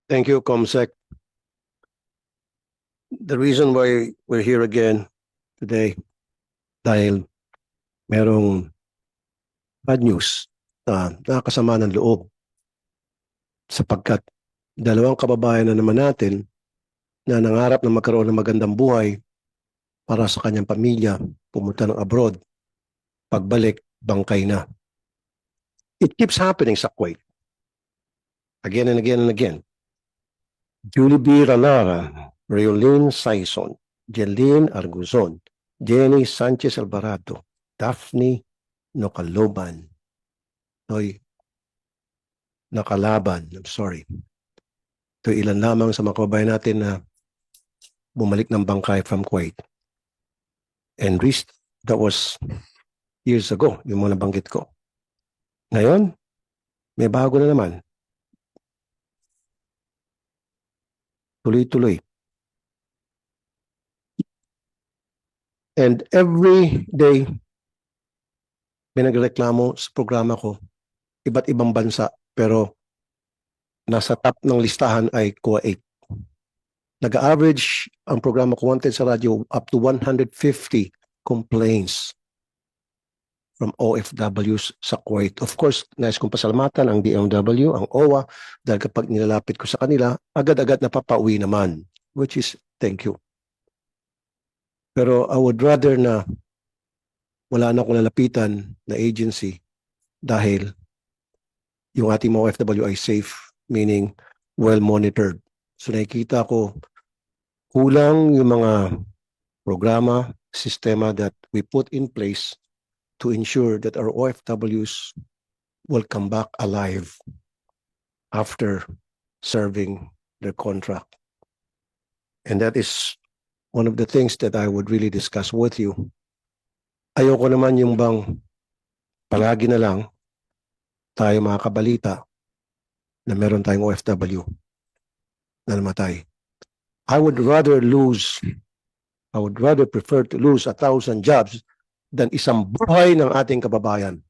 Thank you, Comsec. The reason why we're here again today dahil merong bad news na nakakasama ng loob sapagkat dalawang kababayan na naman natin na nangarap na magkaroon ng magandang buhay para sa kanyang pamilya, pumunta ng abroad, pagbalik, bangkay na. It keeps happening sa Kuwait. Again and again and again. Julie B. Ranara, Reolyn Saison, Jeline Arguzon, Jenny Sanchez Alvarado, Daphne Nocaloban, Nakalaban, I'm sorry. Ito ilan lamang sa mga kababayan natin na bumalik ng bangkay from Kuwait. And that was years ago, yung mga nabanggit ko. Ngayon, may bago na naman. Tuloy-tuloy. And every day, may nagreklamo sa programa ko, iba't ibang bansa, pero nasa top ng listahan ay Kuwait. Nag-average ang programa ko Wanted sa radyo up to 150 complaints from OFWs sa Kuwait. Of course, nais kong pasalamatan ang DMW, ang OWA, dahil kapag nilalapit ko sa kanila, agad-agad napapauwi naman, which is thank you. Pero I would rather na wala na akong lalapitan na agency dahil yung ating mga OFW ay safe, meaning well-monitored. So nakikita ko kulang yung mga programa, sistema that we put in place to ensure that our OFWs will come back alive after serving their contract. And that is one of the things that I would really discuss with you. Ayoko naman yung bang palagi na lang tayo mga kabalita na meron tayong OFW na namatay. I would rather prefer to lose 1,000 jobs than isang buhay ng ating kababayan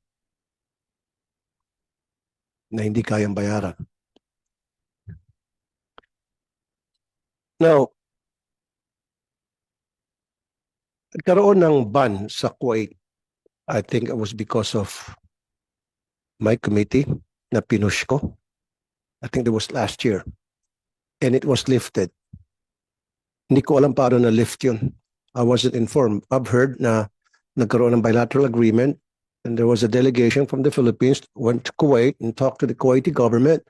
na hindi kayang bayaran. Now, nagkaroon ng ban sa Kuwait. I think it was because of my committee na pinush ko. I think that was last year. And it was lifted. Hindi ko alam paano na-lift yun. I wasn't informed. I've heard na nagkaroon ng bilateral agreement and there was a delegation from the Philippines went to Kuwait and talked to the Kuwaiti government.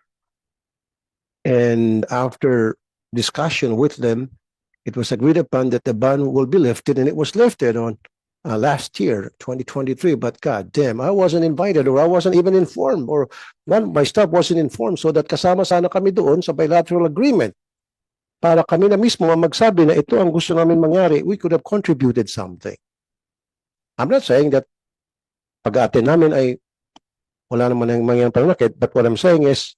And after discussion with them, it was agreed upon that the ban will be lifted, and it was lifted on last year, 2023. But God damn, I wasn't invited, or I wasn't even informed, or my staff wasn't informed, so that kasama sana kami doon sa bilateral agreement. Para kami na mismo magsabi na ito ang gusto namin mangyari, we could have contributed something. I'm not saying that pag-attend namin ay wala naman ang mangyayang pananakit, but what I'm saying is,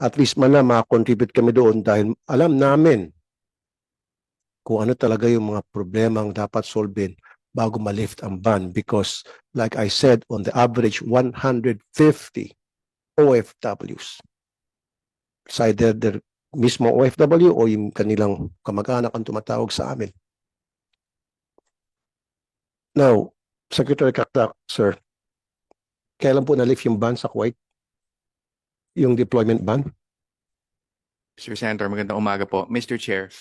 at least man na makakontribute kami doon dahil alam namin kung ano talaga yung mga problemang dapat solvein bago ma-lift ang ban. Because like I said, on the average, 150 OFWs. It's either their mismo OFW o yung kanilang kamag-anak ang tumatawag sa amin. Now, Secretary Kakdak, sir, kailan po na-lift yung ban sa Kuwait? Yung deployment ban? Mr. Senator, magandang umaga po. Mr. Chair,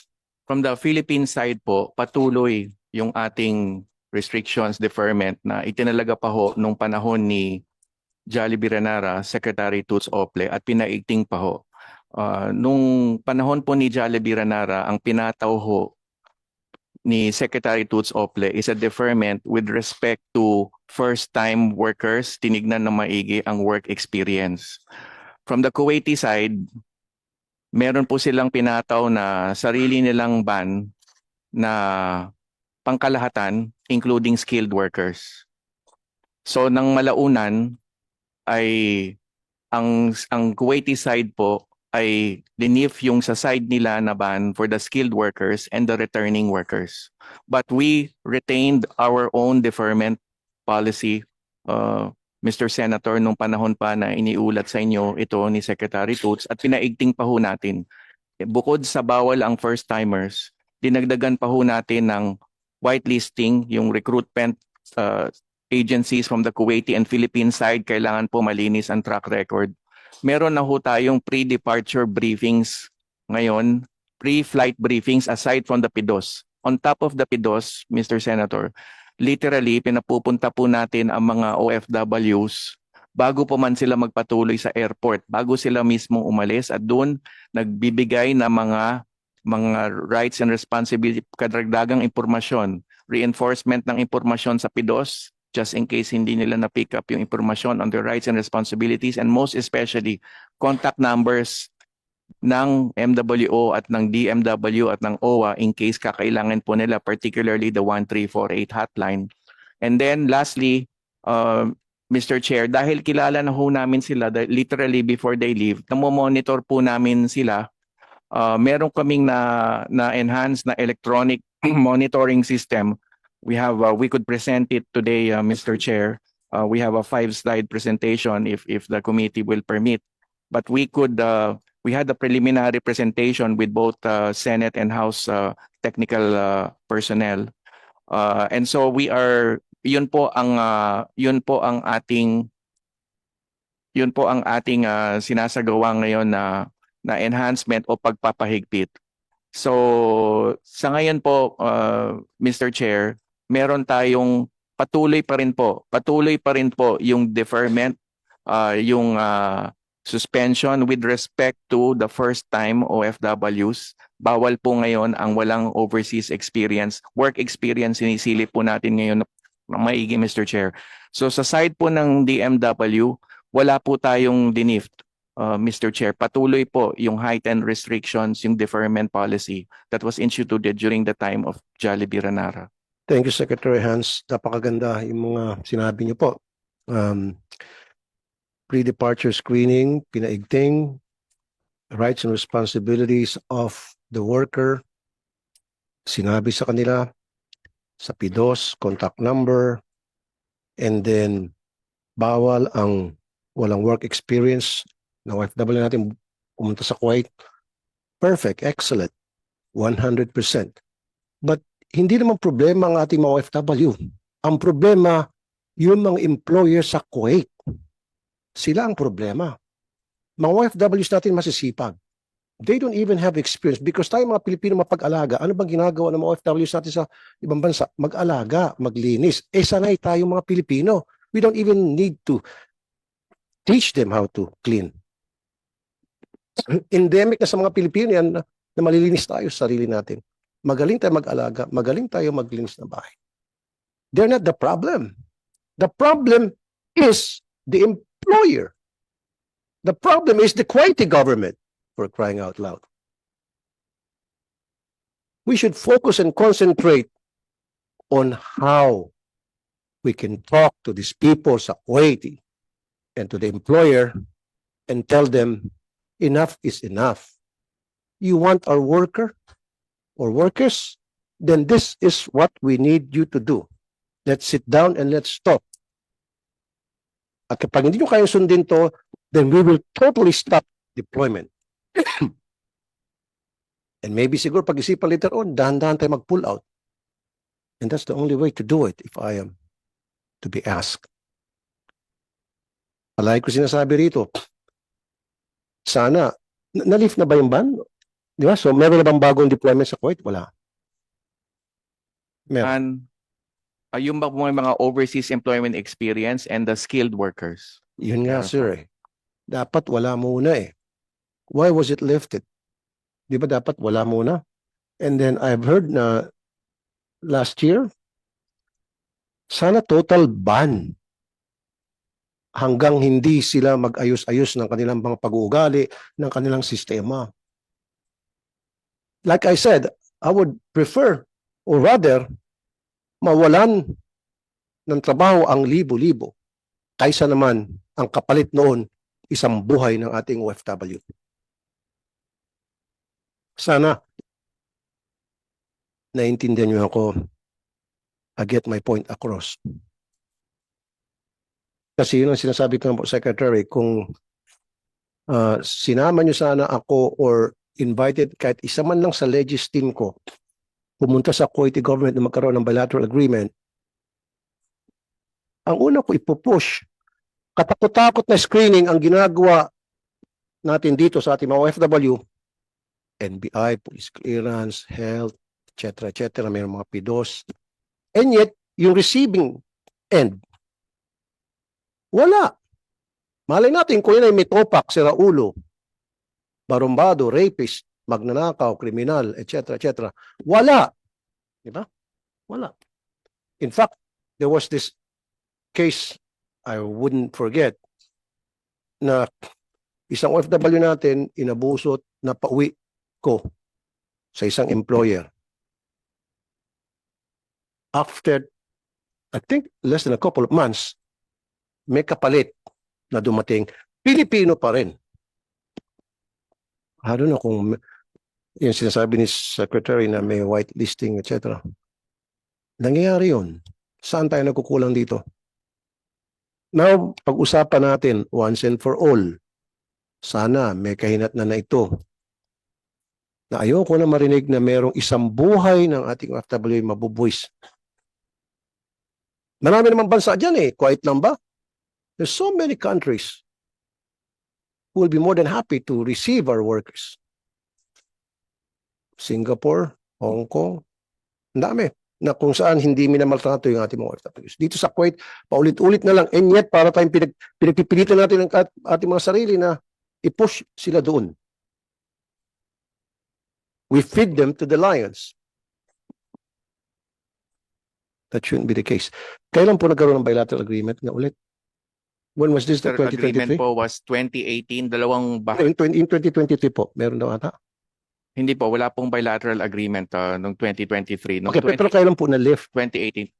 from the Philippine side po, patuloy yung ating restrictions deferment na itinalaga pa ho nung panahon ni Jollibee Ranara, Secretary Toots Ople, at pinaigting pa ho. Nung panahon po ni Jollibee Ranara, ang pinataw ho ni Secretary Toots Ople is a deferment with respect to first-time workers, tinignan na maigi ang work experience. From the Kuwaiti side, meron po silang pinataw na sarili nilang ban na pangkalahatan, including skilled workers. So nang malaunan ay ang Kuwaiti side po ay linif yung sa side nila na ban for the skilled workers and the returning workers. But we retained our own deferment policy, Mr. Senator, nung panahon pa na iniulat sa inyo ito ni Secretary Toots, at pinaigting pa ho natin bukod sa bawal ang first-timers, dinagdagan pa ho natin ng whitelisting, yung recruitment agencies from the Kuwaiti and Philippine side, kailangan po malinis ang track record. Meron na ho tayong pre-departure briefings ngayon, pre-flight briefings aside from the PIDOS. On top of the PIDOS, Mr. Senator, literally pinapupunta po natin ang mga OFWs bago pa man sila magpatuloy sa airport, bago sila mismo umalis at doon nagbibigay ng mga rights and responsibility, kadagdagang impormasyon, reinforcement ng impormasyon sa PIDOS, just in case hindi nila na-pick up yung impormasyon on their rights and responsibilities, and most especially, contact numbers ng MWO at ng DMW at ng OWA in case kakailangan po nila, particularly the 1348 hotline. And then lastly, Mr. Chair, dahil kilala na ho namin sila literally before they leave, namo-monitor po namin sila. Meron kaming na enhance na electronic monitoring system. We could present it today, Mr. Chair. We have a 5-slide presentation if the committee will permit. But we had a preliminary presentation with both Senate and House technical personnel. And so yun po ang ating sinasagawa ngayon na enhancement o pagpapahigpit. So sa ngayon po, Mr. Chair, meron tayong patuloy pa rin po yung deferment, yung suspension with respect to the first time OFWs. Bawal po ngayon ang walang overseas experience, work experience, sinisilip po natin ngayon ng maigi, Mr. Chair. So sa side po ng DMW, wala po tayong dinift, Mr. Chair. Patuloy po yung heightened restrictions, yung deferment policy that was instituted during the time of Jollibee Ranara. Thank you, Secretary Hans. Napakaganda yung mga sinabi niyo po. Pre-departure screening, pinaigting, rights and responsibilities of the worker, sinabi sa kanila, sa PIDOS, contact number, and then bawal ang walang work experience na OFW natin pumunta sa Kuwait. Perfect, excellent, 100%. But hindi naman problema ang ating mga OFW. Ang problema, yung mga employer sa Kuwait. Sila ang problema. Mga OFWs natin masisipag. They don't even have experience because tayo mga Pilipino mapag-alaga. Ano bang ginagawa ng mga OFWs natin sa ibang bansa? Mag-alaga, maglinis. Sanay tayo mga Pilipino. We don't even need to teach them how to clean. Endemic na sa mga Pilipino yan na malilinis tayo sa sarili natin. Magaling tayo mag-alaga, magaling tayo maglinis ng bahay. They're not the problem. The problem is the employer. The problem is the Kuwaiti government. For crying out loud. We should focus and concentrate on how we can talk to these people sa Kuwaiti and to the employer and tell them enough is enough. You want our worker or workers? Then this is what we need you to do. Let's sit down and let's talk. At kapag hindi nyo kayang sundin to, then we will totally stop deployment. And maybe siguro pag-isipan later on, dahan-dahan tayo mag-pull out. And that's the only way to do it if I am to be asked. Alay ko sinasabi rito, sana, na-lift na ba yung ban? Di ba? So, meron na bang bagong deployment sa Kuwait? Wala. Meron. And yung ba po may mga overseas employment experience and the skilled workers? Yun nga, Meron sir. Dapat wala muna eh. Why was it lifted? Di ba dapat wala muna? And then I've heard na last year, sana total ban hanggang hindi sila mag-ayos-ayos ng kanilang mga pag-uugali, ng kanilang sistema. Like I said, I would prefer or rather mawalan ng trabaho ang libo-libo kaysa naman ang kapalit noon isang buhay ng ating OFW. Sana naiintindihan niyo ako. I get my point across. Kasi yun ang sinasabi ko po, Secretary, kung sinama niyo sana ako or invited kahit isa man lang sa legis team ko pumunta sa Kuwaiti government na magkaroon ng bilateral agreement, ang una ko ipupush, katakot-takot na screening ang ginagawa natin dito sa ating mga OFW, NBI, police clearance, health, etc. Mayroong mga PIDOS. And yet, yung receiving end, wala. Malay natin kung yun ay may topak, siraulo, barumbado, rapist, magnanakaw, kriminal, etc. Wala. Di ba? Wala. In fact, there was this case I wouldn't forget na isang OFW natin inabusot na pauwi ko sa isang employer. After, I think, less than a couple of months, may kapalit na dumating. Pilipino pa rin. I don't know kung yung sinasabi ni Secretary na may whitelisting, etc. Nangyayari yun. Saan tayo nagkukulang dito? Now, pag-usapan natin once and for all. Sana may kahinat na ito. Na ayoko na marinig na merong isang buhay ng ating OFW mabubuwis. Marami naman bansa dyan eh. Quiet lang ba? There's so many countries who will be more than happy to receive our workers. Singapore, Hong Kong, ang dami na kung saan hindi minamaltrato yung ating mga OFWs. Dito sa Kuwait, paulit-ulit na lang. And yet, para tayong pinagpipilitan natin ang ating mga sarili na i-push sila doon. We feed them to the lions. That shouldn't be the case. Kailan po nagkaroon ng bilateral agreement na ulit? When was this? Sir, 2023? agreement po was 2018, dalawang In 2023 po, meron daw ata. hindi po, wala pong bilateral agreement noong 2023. Noong Okay, pero kailan po na-lift? 2018.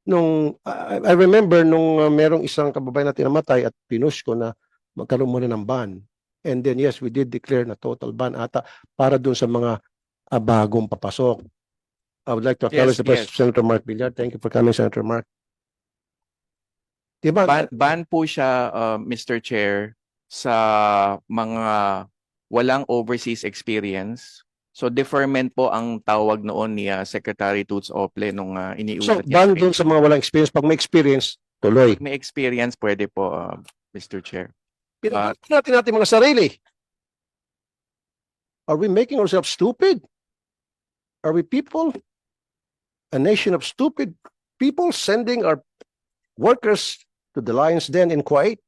Nung, I remember nung merong isang kababayan natin namatay at pinush ko na magkaroon muna ng ban. And then yes, we did declare na total ban ata para dun sa mga bagong papasok. I would like to acknowledge Yes, the President, Senator Mark Villar. Thank you for coming, Senator Mark. Diba? Ban po siya, Mr. Chair, sa mga walang overseas experience. So deferment po ang tawag noon ni Secretary Toots Ople nung So, iniulat ban niya. dun sa mga walang experience. Pag may experience, tuloy. May experience, pwede po, Mr. Chair. Pinagkakita natin natin mga sarili. Are we making ourselves stupid? Are we people, a nation of stupid people sending our workers to the lion's den in Kuwait?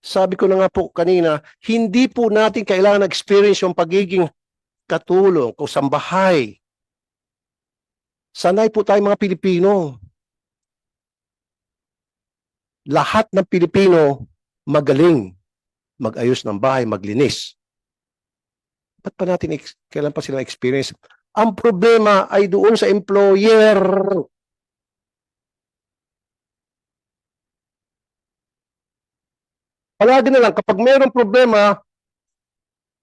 Sabi ko na nga po kanina, hindi po natin kailangan experience yung pagiging katulong, kusambahay. Sanay po tayo mga Pilipino. Lahat ng Pilipino magaling mag-ayos ng bahay, maglinis. Ba't pa natin, kailan pa sila experience? Ang problema ay doon sa employer. Palagi na lang, kapag mayroong problema,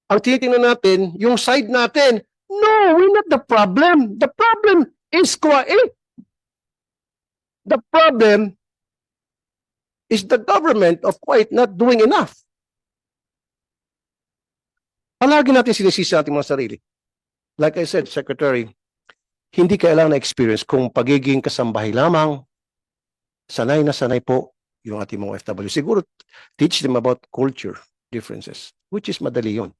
ang tinitingnan natin, yung side natin, no, we're not the problem. The problem is Kuwait. The problem is the government of Kuwait not doing enough. Palagi natin sinisisi ating mga sarili. Like I said, Secretary, hindi kailangan na experience kung pagiging kasambahay lamang, sanay na sanay po yung ating mga OFW. Siguro, teach them about culture differences, which is madali yun.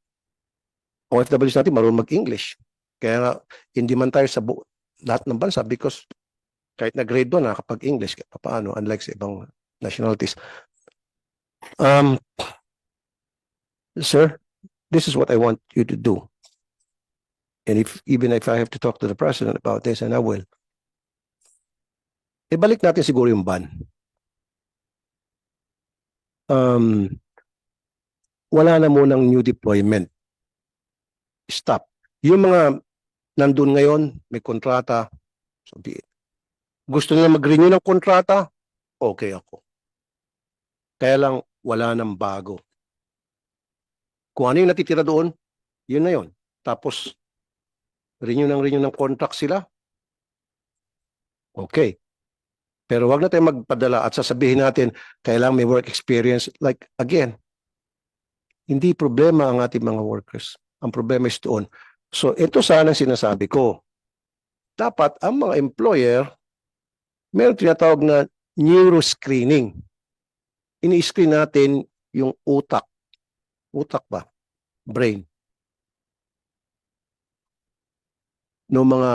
OFWs natin marunong mag-English. Kaya nga, hindi man tayo sa lahat ng bansa because kahit na grade 1, nakakapag-English, paano, unlike sa ibang nationalities. Sir, this is what I want you to do. And even if I have to talk to the President about this, and I will, ibalik natin siguro yung ban. Wala na munang new deployment. Stop. Yung mga nandun ngayon, may kontrata, sabihin. Gusto nila mag-renew ng kontrata, okay ako. Kaya lang, wala nang bago. Kung ano yung natitira doon, yun na yun. Tapos, renew ng contract sila, okay. Pero wag na tayo magpadala at sasabihin natin, kailangan may work experience. Like, again, hindi problema ang ating mga workers. Ang problema is doon. So ito sana ang sinasabi ko. Dapat ang mga employer meron tinatawag na neuroscreening. Ini-screen natin yung utak. Utak ba? Brain. Ng mga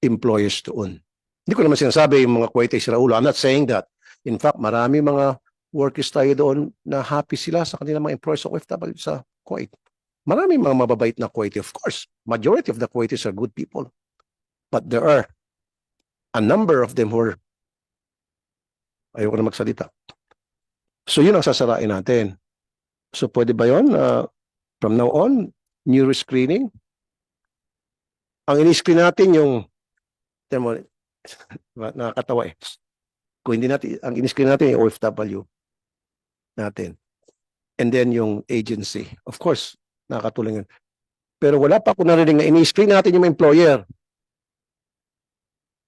employers doon. Hindi ko naman sinasabi yung mga Kuwaiti sila ulo. I'm not saying that. In fact, marami mga workers tayo doon na happy sila sa kanilang mga employers sa OFW sa Kuwait. Marami mga mababait na Kuwaiti. Of course, majority of the Kuwaitis are good people. But there are a number of them who are ayoko na magsalita. So yun ang sasarain natin. So pwede ba yun? From now on, neuroscreening? Ang ini-screen natin yung nakakatawa eh. Kung hindi natin, ang in-screen natin yung OFW natin. And then yung agency. Of course, nakakatulong yun. Pero wala pa ako narinig na ini-screen natin yung employer.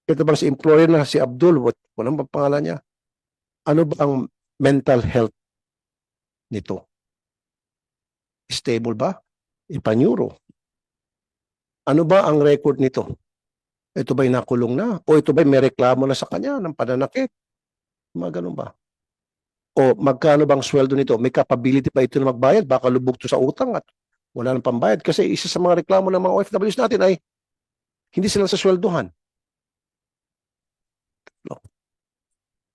Ito bang si employer na si Abdul, walang bang pangalan niya? Ano ba ang mental health nito? Stable ba? Ipa-neuro. Ano ba ang record nito? Ito ba'y nakulong na? O ito ba'y may reklamo na sa kanya ng pananakit? Mga ganun ba? O magkano bang sweldo nito? May capability ba ito na magbayad? Baka lubog to sa utang at wala nang pambayad. Kasi isa sa mga reklamo ng mga OFWs natin ay hindi sila sa sweldohan. No.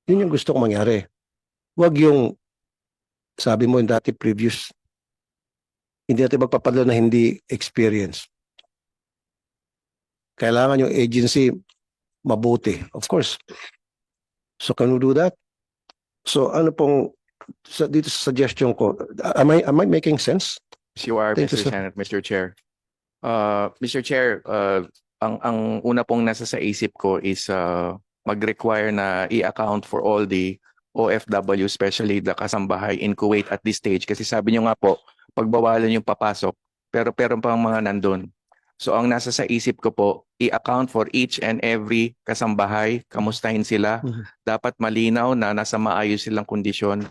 Yun yung gusto kong mangyari. Huwag yung sabi mo yung dati previous, hindi natin magpapadala na hindi experience. Kailangan yung agency mabuti. Of course. So can we do that? So ano pong dito sa suggestion ko, am I making sense? Yes, you are, Thank you, Mr. sir. Senate, Mr. Chair. Mr. Chair, ang una pong nasa sa isip ko is mag-require na i-account for all the OFW, especially the kasambahay in Kuwait at this stage. Kasi sabi nyo nga po, pagbawalan yung papasok, pero pang mga nandun. So ang nasa sa isip ko po, i-account for each and every kasambahay, kamustahin sila. Dapat malinaw na nasa maayos silang kondisyon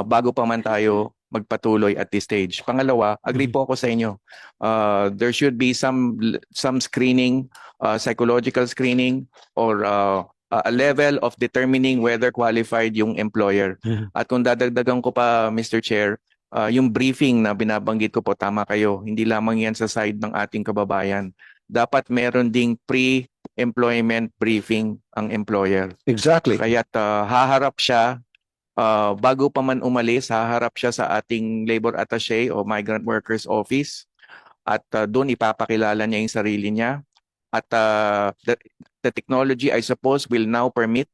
bago pa man tayo magpatuloy at this stage. Pangalawa, agree po ako sa inyo. There should be some screening, psychological screening or a level of determining whether qualified yung employer. At kung dadagdagan ko pa, Mr. Chair, yung briefing na binabanggit ko po, tama kayo. Hindi lamang yan sa side ng ating kababayan. Dapat meron ding pre-employment briefing ang employer. Exactly. Kaya't haharap siya, bago pa man umalis, haharap siya sa ating labor attaché o migrant workers office at doon ipapakilala niya yung sarili niya. At the technology, I suppose, will now permit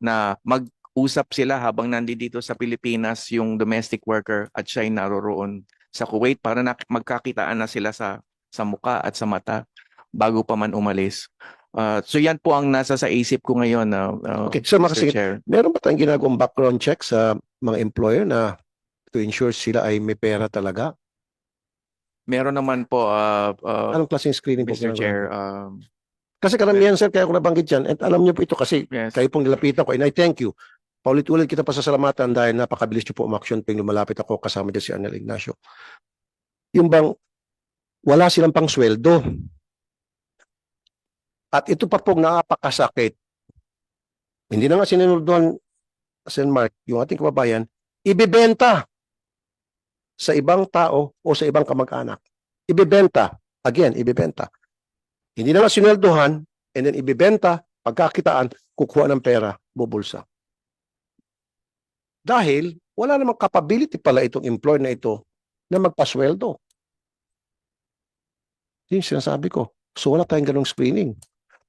na mag-usap sila habang nandito sa Pilipinas yung domestic worker at siya'y naroroon sa Kuwait para magkakitaan na sila sa muka at sa mata bago pa man umalis. So yan po ang nasa sa isip ko ngayon, Okay, so Mr. Chair. meron ba tayong ginagawang background check sa mga employer na to ensure sila ay may pera talaga? Meron naman po, Anong klaseng screening po Mr. ginagawa? Chair, Kasi karamihan, sir, kaya ko nabanggit yan, at alam niyo po ito kasi yes. kayo pong nilapitan ko, and I thank you. Paulit-ulit kita pasasalamatan dahil napakabilis niyo po umaksyon pag lumalapit ako kasama dyan si Arnel Ignacio. Yung bang wala silang pang sweldo. At ito pa pong napakasakit. Hindi na nga sinunod Sen Mark, yung ating kababayan, ibibenta sa ibang tao o sa ibang kamag-anak. Ibibenta. Again, ibibenta. Hindi na nga sinweldohan, and then ibibenta, pagkakitaan, kukuha ng pera, bubulsa. Dahil wala namang capability pala itong employer na ito na magpasweldo. Yung sinasabi ko. So wala tayong ganong screening.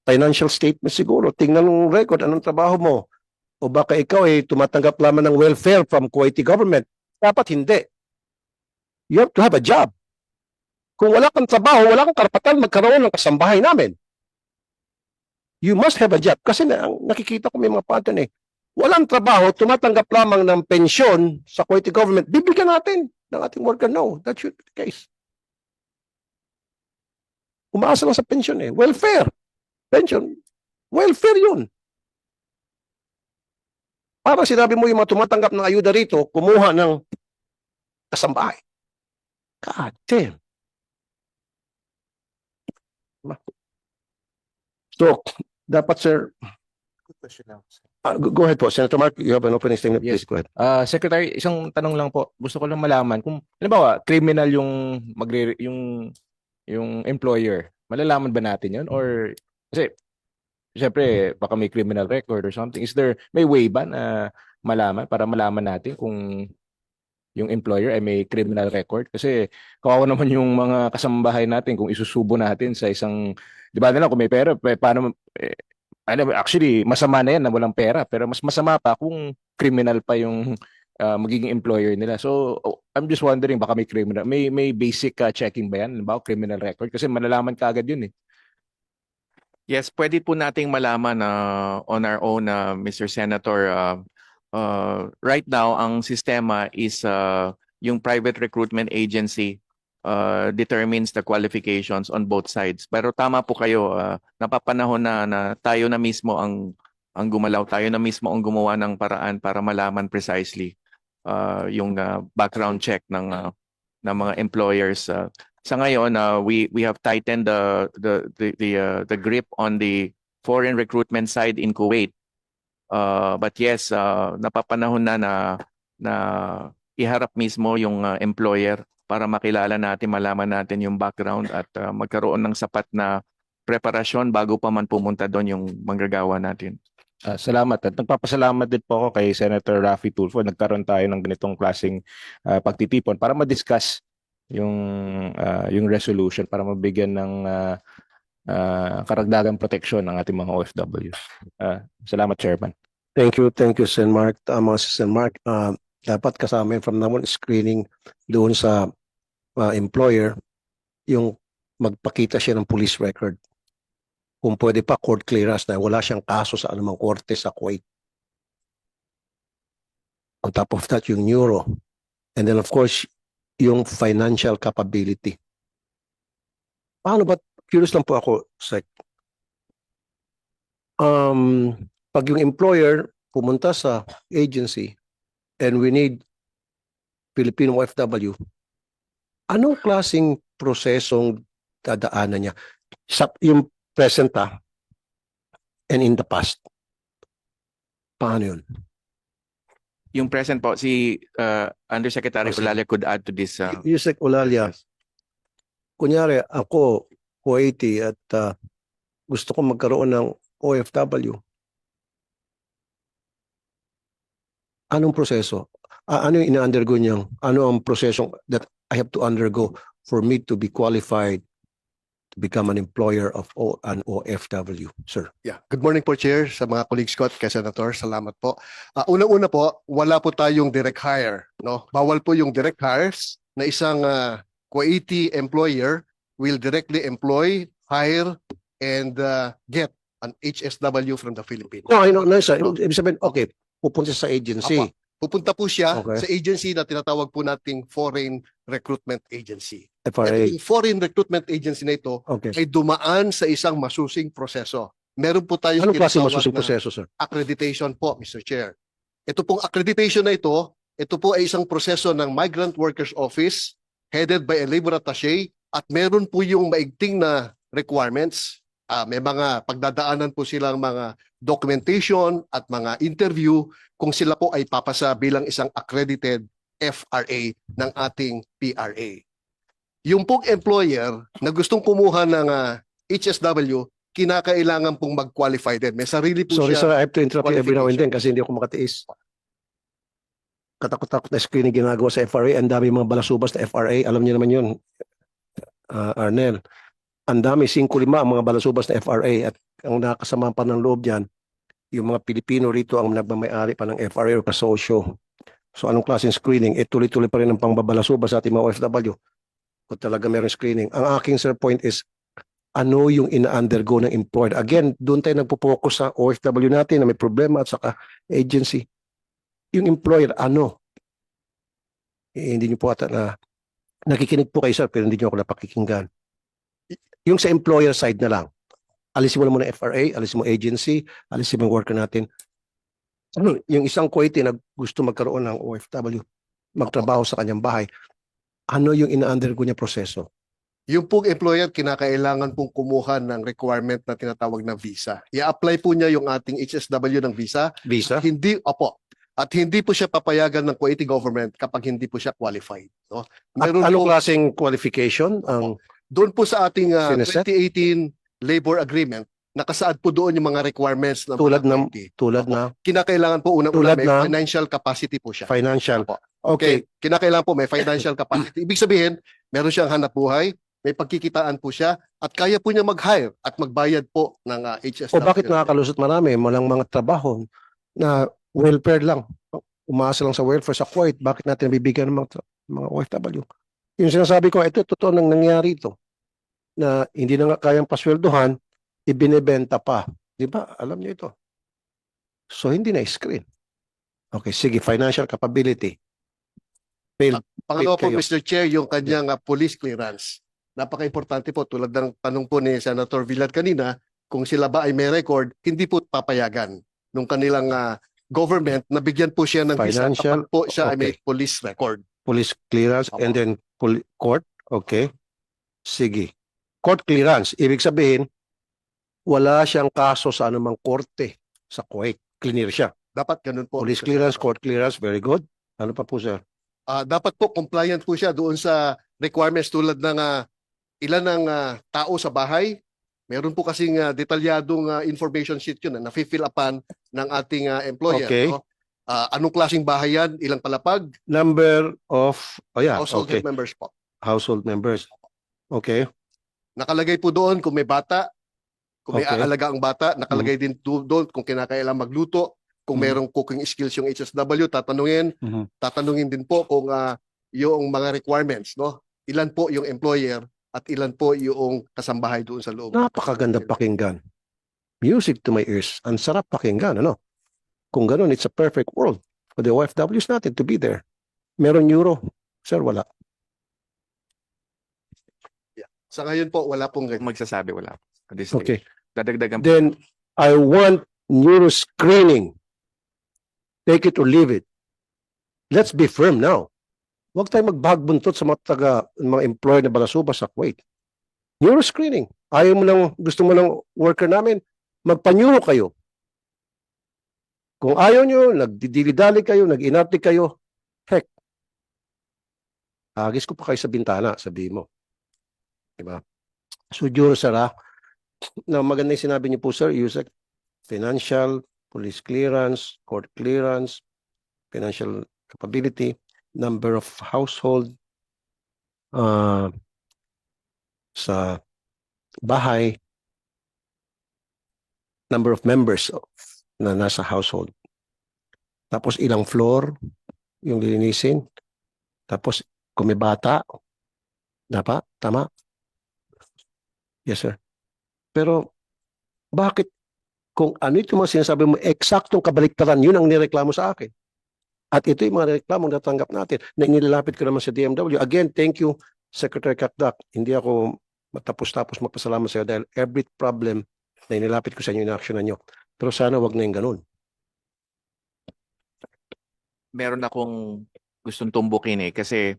Financial statement siguro. Tingnan ng record, anong trabaho mo? O baka ikaw ay tumatanggap lamang ng welfare from Kuwaiti government. Dapat hindi. You have to have a job. Kung wala kang trabaho, wala kang karapatan magkaroon ng kasambahay namin. You must have a job. Kasi nakikita ko may mga pattern eh. Walang trabaho, tumatanggap lamang ng pensyon sa Kuwaiti government. Bibigyan natin ng ating worker. No, that should be the case. Umaasa lang sa pensyon eh. Welfare. Pension. Welfare yun. Para sinabi mo yung mga tumatanggap ng ayuda rito, kumuha ng kasambahay. God damn. So, dapat sir, go ahead po. Senator Mark, you have an opening statement. Yes. Please go ahead. Secretary, isang tanong lang po. Gusto ko lang malaman kung halimbawa criminal yung yung employer. Malalaman ba natin 'yon or kasi syempre baka may criminal record or something. May way ba na malaman para malaman natin kung yung employer ay may criminal record? Kasi kawawa naman yung mga kasambahay natin kung isusubo natin sa isang, di ba kung may pera, paano, actually, masama na yan na walang pera, pero mas masama pa kung criminal pa yung magiging employer nila. So, I'm just wondering, baka may basic checking ba yan? Halimbawa, criminal record? Kasi malalaman ka agad yun eh. Yes, pwede po nating malaman on our own, Mr. Senator. Right now, ang sistema is yung private recruitment agency determines the qualifications on both sides. Pero tama po kayo, napapanahon na tayo na mismo ang gumalaw, tayo na mismo ang gumawa ng paraan para malaman precisely yung background check ng mga employers. Sa ngayon, we have tightened the grip on the foreign recruitment side in Kuwait. But yes, napapanahon na iharap mismo yung employer para makilala natin, malaman natin yung background at magkaroon ng sapat na preparasyon bago pa man pumunta doon yung manggagawa natin. Salamat. At nagpapasalamat din po ako kay Senator Raffy Tulfo. Nagkaroon tayo ng ganitong klaseng pagtitipon para ma-discuss yung resolution para mabigyan ng karagdagang proteksyon ng ating mga OFW. Salamat, Chairman. Thank you, Sen. Mark. Tama si Sen. Mark. Dapat kasama from now on screening doon sa employer yung magpakita siya ng police record. Kung pwede pa court clearance na wala siyang kaso sa anumang korte sa Kuwait. On top of that, yung neuro. And then of course, yung financial capability. Paano ba? Curious lang po ako, Sec. Pag yung employer pumunta sa agency and we need Filipino OFW, anong klaseng prosesong dadaanan niya? Yung present and in the past. Paano yun? Yung present po, si Undersecretary Olalia could add to this. Yusek Olalia, kunyari ako, Kuwaiti at gusto ko magkaroon ng OFW. Anong proseso? Ano yung ina-undergo niyang? Ano ang prosesong that I have to undergo for me to be qualified to become an employer of an OFW, sir? Yeah. Good morning po, Chair, sa mga colleagues ko at kay Senator. Salamat po. Una-una po, wala po tayong direct hire. No? Bawal po yung direct hires na isang Kuwaiti employer will directly employ, hire, and get an HSW from the Philippines. No, I know, sir. Ibig sabihin, okay, pupunta sa agency. Apa. Pupunta po siya Okay. sa agency na tinatawag po nating Foreign Recruitment Agency. FRA. At yung Foreign Recruitment Agency na ito Okay. ay dumaan sa isang masusing proseso. Meron po tayong Anong klase tinatawag masusing na proseso, sir? accreditation po, Mr. Chair. Ito pong accreditation na ito po ay isang proseso ng Migrant Workers Office headed by a labor attaché at meron po yung maigting na requirements. May mga pagdadaanan po silang mga documentation at mga interview kung sila po ay papasa bilang isang accredited FRA ng ating PRA. Yung pong employer na gustong kumuha ng HSW, kinakailangan pong mag-qualify din. May sarili po Sorry, siya. sir, I have to interrupt you every now and then qualification. kasi hindi ako makatiis. Katakot-takot na screening ginagawa sa FRA. Ang dami mga balasubas na FRA. Alam niyo naman yun, Arnel. Ang dami, 5-5 ang mga balasubas na FRA at ang nakasama pa ng loob dyan, yung mga Pilipino rito ang nagmamayari pa ng FRA o kasosyo. So anong klaseng screening? Tuloy-tuloy pa rin ang pangbabalasubas sa ating mga OFW. Kung talaga meron screening. Ang aking, sir, point is, ano yung ina-undergo ng employer? Again, doon tayo nagpo-focus sa OFW natin na may problema at saka agency. Yung employer, ano? Hindi niyo po ata na nakikinig po kayo, sir, pero hindi niyo ako napakikinggan. Yung sa employer side na lang, alisin mo na muna FRA, alisin mo agency, alisin mo yung worker natin. Yung isang Kuwaiti na gusto magkaroon ng OFW, magtrabaho sa kanyang bahay, ano yung ina-undergo niya proseso? Yung pong employer, kinakailangan pong kumuha ng requirement na tinatawag na visa. I-apply po niya yung ating HSW ng visa. Visa? Hindi, opo. At hindi po siya papayagan ng Kuwaiti government kapag hindi po siya qualified. No? At Meron anong po, klaseng qualification ang doon po sa ating Sineset? 2018 labor agreement, nakasaad po doon yung mga requirements ng tulad mga ng Kuwaiti. tulad Opo. na Kinakailangan po unang-una Tulad may ng- financial capacity po siya. financial? Opo. Okay. Kinakailangan po may financial capacity. Ibig sabihin, meron siyang hanap buhay, may pagkikitaan po siya, at kaya po niya mag-hire at magbayad po ng HSW. O bakit nakakalusot marami? Walang mga trabaho na welfare lang. Umaasa lang sa welfare sa Kuwait. Bakit natin bibigyan ng mga OFW? Yung sinasabi ko, ito totoo nang nangyari ito. Na hindi na nga kayang pasweldohan, ibinebenta pa. Di ba? Alam niyo ito. So, hindi na screen. Okay, sige. Financial capability. Pangalawa po, kayo. Mr. Chair, yung kanyang police clearance. Napaka-importante po, tulad ng tanong po ni Senator Villar kanina, kung sila ba ay may record, hindi po papayagan nung kanilang government na bigyan po siya ng visa Financial, kapag po siya ay may okay. police record. Police clearance and then court. Okay. Sige. Court clearance. Ibig sabihin, wala siyang kaso sa anumang korte sa Kuwait. Clear siya. Dapat ganun po. Police Mr. clearance, Senator. court clearance, very good. Ano pa po, sir? Dapat po compliant po siya doon sa requirements tulad ng ilan ng tao sa bahay. Meron po kasing detalyadong information sheet yun na nafi-fill upan ng ating employer. Okay. No? Anong klaseng bahay yan? Ilang palapag? Number of, Household okay. members po. Household members. Okay. Nakalagay po doon kung may bata, kung may Okay. aalaga ang bata, nakalagay din doon kung kinakailangan magluto, kung merong cooking skills yung HSW, tatanungin din po kung yung mga requirements, no? Ilan po yung employer at ilan po yung kasambahay doon sa loob. Napakaganda pakinggan. Music to my ears. Ang sarap pakinggan, ano? Kung ganun, it's a perfect world for the OFWs natin to be there. Meron euro. Sir, wala. Sa ngayon po, wala pong ganyan. Magsasabi wala. At this Okay. stage. Dadagdagan po. Then, I want neuro screening. Take it or leave it. Let's be firm now. Huwag tayong magbahagbuntot sa mga employer na balasuba sa Kuwait. Neuro screening. Ayaw mo lang, gusto mo lang worker namin, magpa-neuro kayo. Kung ayaw nyo, nagdidili-dali kayo, nag-inarte kayo, heck, agis ko pa kayo sa bintana, sabihin mo. Diba? So, Juro, sir, na maganda yung sinabi niyo po, sir, Yusek, financial, police clearance, court clearance, financial capability, number of household sa bahay, number of members na nasa household. Tapos ilang floor yung lilinisin. Tapos kung may bata, dapat, tama? Yes, sir. Pero bakit kung ano yung mga sinasabi mo, eksaktong kabaliktaran, yun ang nireklamo sa akin. At ito yung mga reklamong natanggap natin na inilalapit ko naman sa DMW. Again, thank you, Secretary Kakdak. Hindi ako matapos-tapos magpasalamat sa iyo dahil every problem na inilapit ko sa inyo, in-actionan nyo. Pero sana wag na yung ganun. Meron akong gustong tumbukin kasi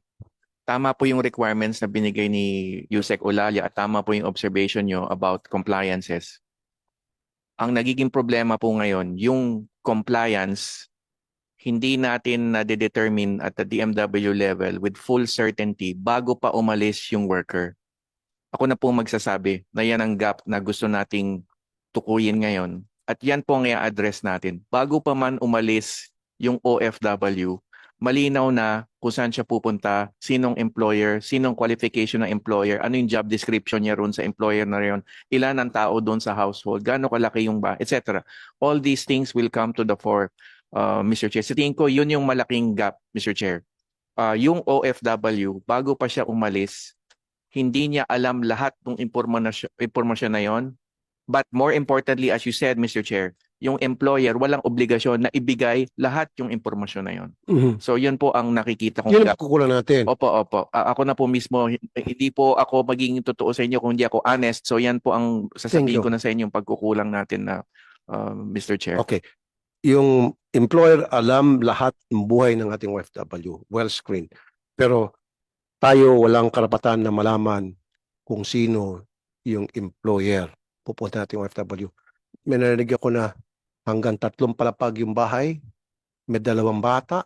tama po yung requirements na binigay ni Yusek Olalia at tama po yung observation nyo about compliances. Ang nagiging problema po ngayon, yung compliance, hindi natin na-determine at the DMW level with full certainty bago pa umalis yung worker. Ako na po magsasabi na yan ang gap na gusto nating tukuyin ngayon. At yan po ang i-address natin. Bago pa man umalis yung OFW, malinaw na kung saan siya pupunta, sinong employer, sinong qualification ng employer, ano yung job description niya roon sa employer na yun, ilan ang tao doon sa household, gaano kalaki yung ba, etc. All these things will come to the fore, Mr. Chair. Sa tingin ko, yun yung malaking gap, Mr. Chair. Yung OFW, bago pa siya umalis, hindi niya alam lahat ng impormasyon na yon. But more importantly, as you said, Mr. Chair, yung employer walang obligasyon na ibigay lahat yung impormasyon na yon. So yun po ang nakikita kong Yun ang gap. kukulang natin. Opo. Ako na po mismo, hindi po ako magiging totoo sa inyo kung hindi ako honest. So yan po ang sasabihin Thank you. ko na sa inyo yung pagkukulang natin na Mr. Chair. Okay. Yung employer alam lahat ng buhay ng ating OFW. Well screened. Pero tayo walang karapatan na malaman kung sino yung employer. Pupunta natin yung OFW. May narinig ako na hanggang 3 palapag yung bahay, may 2 bata,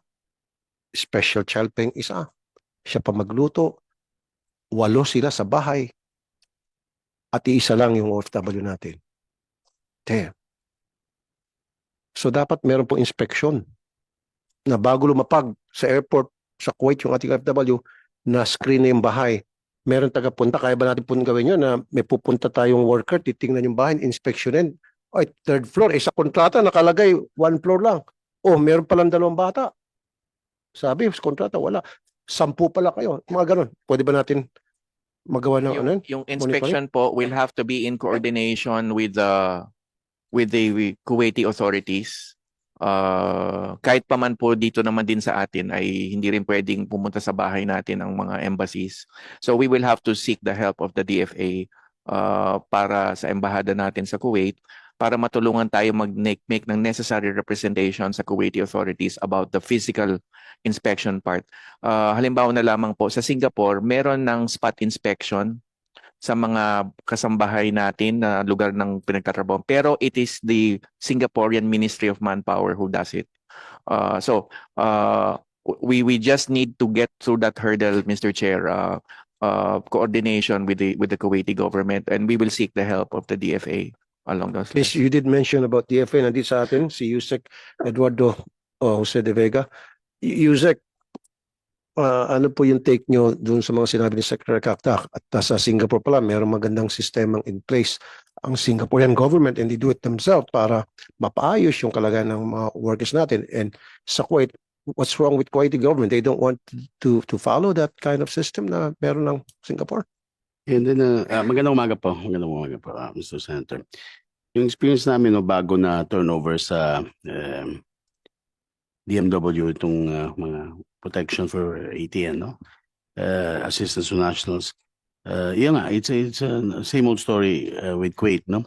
special child pay yung isa, siya pa magluto, 8 sila sa bahay, at iisa lang yung OFW natin. Damn. So dapat meron pong inspeksyon na bago lumapag sa airport sa Kuwait yung ating OFW, na screen na yung bahay. Meron tagapunta, kaya ba natin po gawin yun na may pupunta tayong worker, titingnan yung bahay, inspeksyonin. Ay, 3rd floor, sa kontrata nakalagay 1 floor lang. Oh, meron palang 2 bata. Sabi, sa kontrata wala. 10 pala kayo. Mga ganun. Pwede ba natin magawa ng ano yun? Yung inspection po will have to be in coordination with the Kuwaiti authorities. Kahit pa man po dito naman din sa atin ay hindi rin pwedeng pumunta sa bahay natin ang mga embassies. So we will have to seek the help of the DFA para sa embahada natin sa Kuwait para matulungan tayo mag-make ng necessary representation sa Kuwaiti authorities about the physical inspection part. Halimbawa na lamang po sa Singapore, meron ng spot inspection sa mga kasambahay natin na lugar ng pinagtatrabaho. Pero it is the Singaporean Ministry of Manpower who does it. We just need to get through that hurdle, Mr. Chair, coordination with the Kuwaiti government, and we will seek the help of the DFA along those Yes, lines. you did mention about DFA. Nandito sa atin, si Yusek Eduardo Jose de Vega. Yusek, ano po yung take nyo dun sa mga sinabi ni Secretary Kaktak? At sa Singapore pala, mayroong magandang sistemang in place ang Singaporean government, and they do it themselves para mapaayos yung kalagayan ng mga workers natin. And sa Kuwait, what's wrong with Kuwaiti government? They don't want to follow that kind of system na meron ng Singapore? And then, magandang umaga po, Mr. Senator. Yung experience namin no, bago na turnover sa DMW itong mga protection for ATN, no? Assistance to Nationals. Yun nga, it's a same old story with Kuwait, no?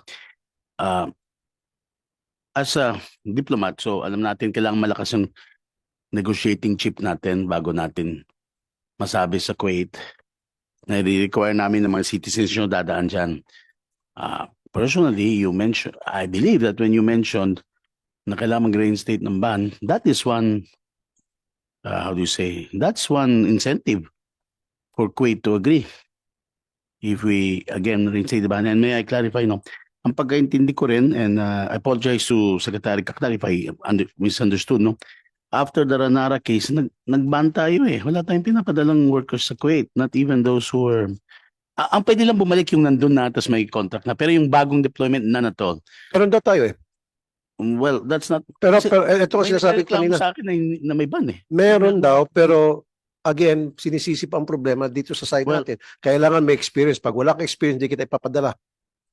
As a diplomat, so alam natin kailangan malakas yung negotiating chip natin bago natin masabi sa Kuwait na i-require namin ng mga citizens nyo dadaan dyan. Personally, you mentioned, I believe that when you mentioned na kailangan mag-reinstate ng ban, that is one, how do you say, that's one incentive for Kuwait to agree. If we, again, reinstate the ban. And may I clarify, no? Ang pagkaintindi ko rin, and I apologize to Secretary Kaktar if I misunderstood, no? After the Ranara case, nag-ban tayo eh. Wala tayong pinapadalang workers sa Kuwait. Not even those who were... ang pwede lang bumalik yung nandun na tapos may contract na. Pero yung bagong deployment na to. Pero daw tayo eh. Well, that's not... Pero Kasi ito ko may sinasabi nagreklamo kanina. sa akin na may ban eh. Meron daw, pero again, sinisisip ang problema dito sa side Well, natin. Kailangan may experience. Pag wala kang experience, hindi kita ipapadala.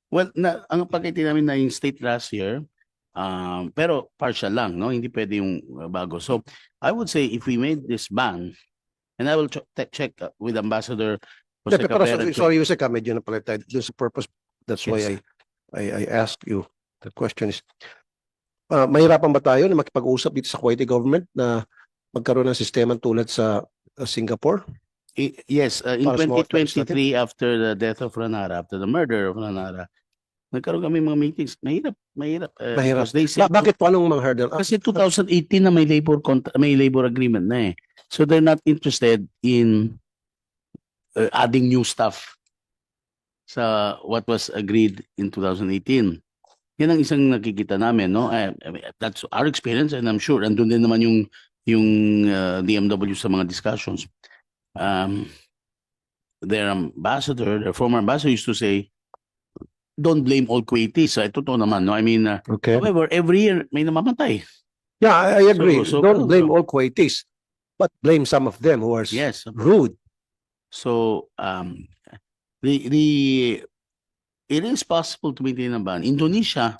Well, ang pagkaiti namin na yung state last year, pero partial lang, no? Hindi pwede yung bago. So, I would say if we made this ban, and I will check with Ambassador Jose Pero Capera. sorry, Yusek, medyo na pala tayo. Doon sa purpose, that's why Yes. I ask you. The question is, mahirapan ba tayo na makipag-usap dito sa Kuwaiti government na magkaroon ng sistema tulad sa Singapore? Yes, in Para sa mga workers 2023, after the death of Ranara, after the murder of Ranara, nagkaroon kami mga meetings. Mahirap. Mahirap. Because they said, Bakit po anong mga hurdle? kasi 2018 na may labor agreement na eh. So they're not interested in adding new stuff sa what was agreed in 2018. Yan ang isang nakikita namin, no? That's our experience, and I'm sure andun din naman yung DMW sa mga discussions. Their former ambassador used to say, don't blame all Kuwaitis. Totoo naman, no? I mean, Okay. however, every year may namamatay. Yeah, I agree. So, Don't blame all Kuwaitis, but blame some of them who are Yes. rude. So, it is possible to maintain a ban. Indonesia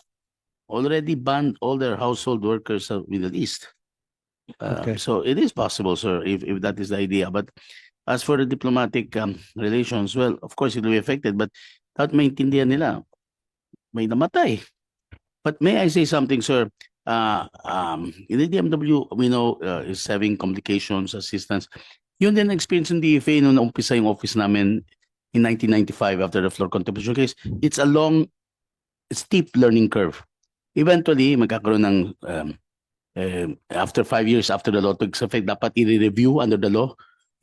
already banned all their household workers of Middle East. Okay. So it is possible, sir, if that is the idea. But as for the diplomatic relations, well, of course it will be affected, but dapat maintindihan nila, may namatay. But may I say something, sir? In the DMW, we know is having complications, assistance. Yun din experience ng DFA nung naumpisa yung office namin in 1995 after the floor contribution case. It's a long, steep learning curve. Eventually, magkakaroon ng after 5 years after the law takes effect, dapat i-review under the law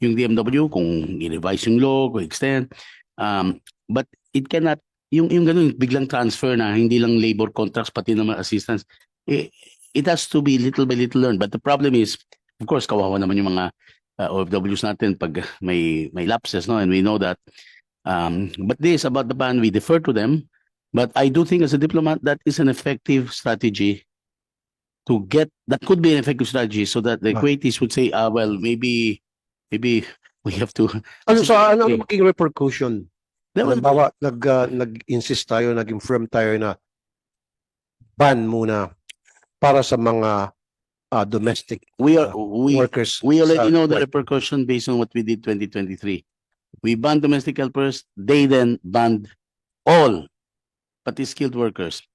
yung DMW kung i-revise yung law, kung extend. But it cannot, yung ganun, biglang transfer na hindi lang labor contracts pati naman assistance. It has to be little by little learned. But the problem is, of course, kawawa naman yung mga OFWs natin pag may lapses, no? And we know that. But this about the ban, we defer to them. But I do think as a diplomat, that is an effective strategy to get, that could be an effective strategy so that the Kuwaitis would say, well, maybe we have to. Ano maging repercussion? There will- Halimbawa, nag-insist tayo, nag-inform tayo na ban muna para sa mga domestic we workers. already sa know the Kuwait. repercussion based on what we did 2023. We banned domestic helpers. They then banned all, pati skilled workers.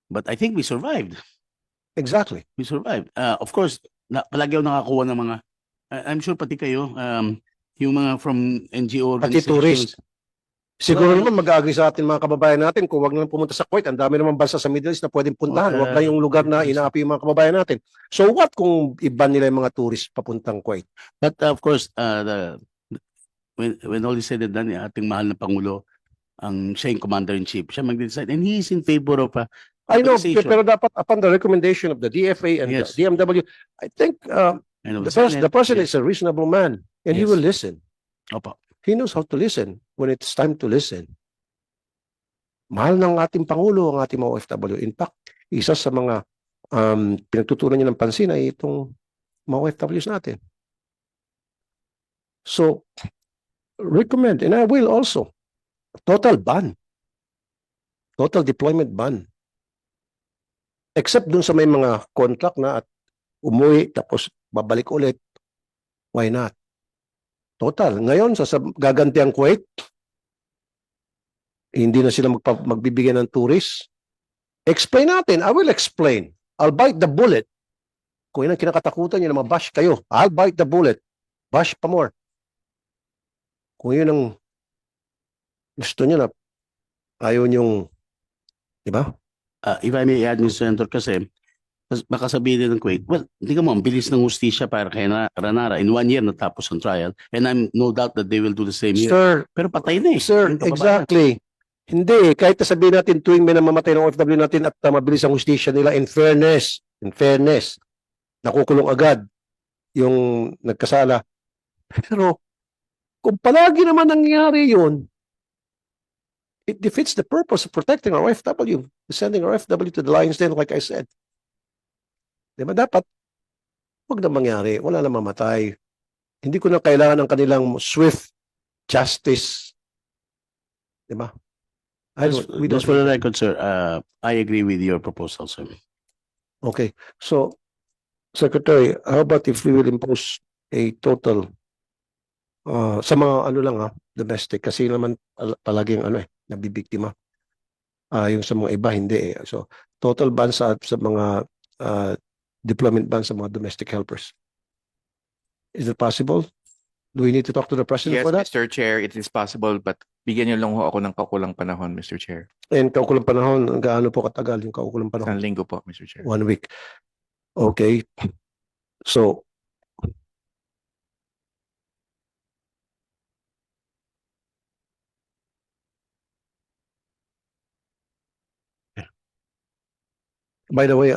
But I think we survived. Exactly. We survived. Of course, palagi ako nakakuha ng mga, I'm sure pati kayo, yung mga from NGO Pati organizations. tourist. Siguro naman mag-agree sa atin mga kababayan natin kung wag naman pumunta sa Kuwait. Ang dami naman bansa sa Middle East na pwedeng puntahan. Wag lang yung lugar na inaapi yung mga kababayan natin. So what kung iban nila yung mga tourist papuntang Kuwait? But of course, when all is said and done, yung ating mahal na Pangulo, siya yung commander-in-chief, siya mag-decide. And he is in favor of I know, compensation. pero dapat upon the recommendation of the DFA and Yes. the DMW, I think and of the Senate. president is a reasonable man and he Yes. will listen. Opo. He knows how to listen when it's time to listen. Mahal ng ating Pangulo ang ating mga OFW. In fact, isa sa mga pinagtutunan niya ng pansin ay itong mga OFWs natin. So, recommend, and I will also, total ban. Total deployment ban. Except dun sa may mga contract na at umuwi tapos babalik ulit. Why not? Total. Ngayon, gaganti ang Kuwait. Hindi na sila magbibigyan ng tourist. Explain natin. I will explain. I'll bite the bullet. Kung yun ang kinakatakutan nyo na mabash kayo, I'll bite the bullet. Bash pa more. Kung yun ang gusto nyo na ayaw nyong, di ba? If I may add, Mr. Senator, kasi baka sabihin din ng Kuwait, well, hindi ka mo, ang bilis ng hustisya para kay Ranara. In 1 year, natapos ang trial. And I'm no doubt that they will do the same here. Sir, Pero patay na eh. Sir, Yung kababayan. exactly. Hindi, kahit na sabihin natin tuwing may namamatay ng OFW natin at mabilis ang hustisya nila, in fairness, nakukulong agad yung nagkasala. Pero kung palagi naman nangyari yun, it defeats the purpose of protecting our OFW, sending our OFW to the lion's den, like I said. Di ba dapat, wag na mangyari, wala na mamatay. Hindi ko na kailangan ng kanilang swift justice. Di ba? Just for the record, sir, I agree with your proposal, sir. Okay. So, Secretary, how about if we will impose a total sa mga domestic kasi naman palaging nabibiktima. Yung sa mga iba hindi eh. So, total ban sa mga deployment ban sa mga domestic helpers. Is it possible? Do we need to talk to the President Yes, for that? Mr. Chair, it is possible, but bigyan niyo lang ho ako ng kaukulang panahon, Mr. Chair. And kaukulang panahon, gaano po katagal yung kaukulang panahon? Isang linggo po, Mr. Chair. 1 week. Okay. So, by the way,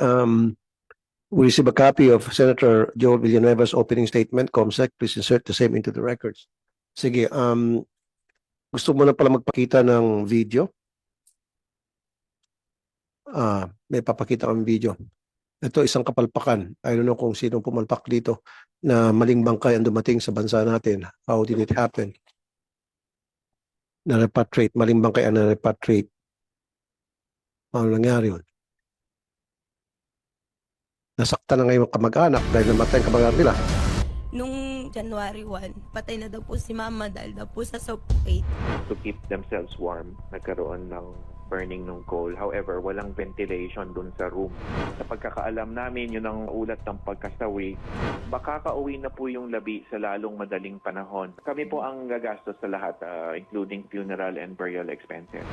we receive a copy of Senator Joel Villanueva's opening statement. Comsec, please insert the same into the records. Sige, gusto mo na pala magpakita ng video? May papakita kami video. Ito isang kapalpakan. I don't know kung sino pumalpak dito na maling bangkay ang dumating sa bansa natin. How did it happen? Na-repatriate, maling bangkay ang na-repatriate. Ano nangyari yun? Nasaktan na ngayon kamag-anak dahil namatay ang kamag-anak nila. Nung January 1, patay na daw po si mama dahil daw po sa suffocate. To keep themselves warm, nagkaroon ng burning ng coal. However, walang ventilation dun sa room. Sa pagkakaalam namin, yun ang ulat ng pagkasawi. Baka kauwi na po yung labi sa lalong madaling panahon. Kami po ang gagastos sa lahat, including funeral and burial expenses.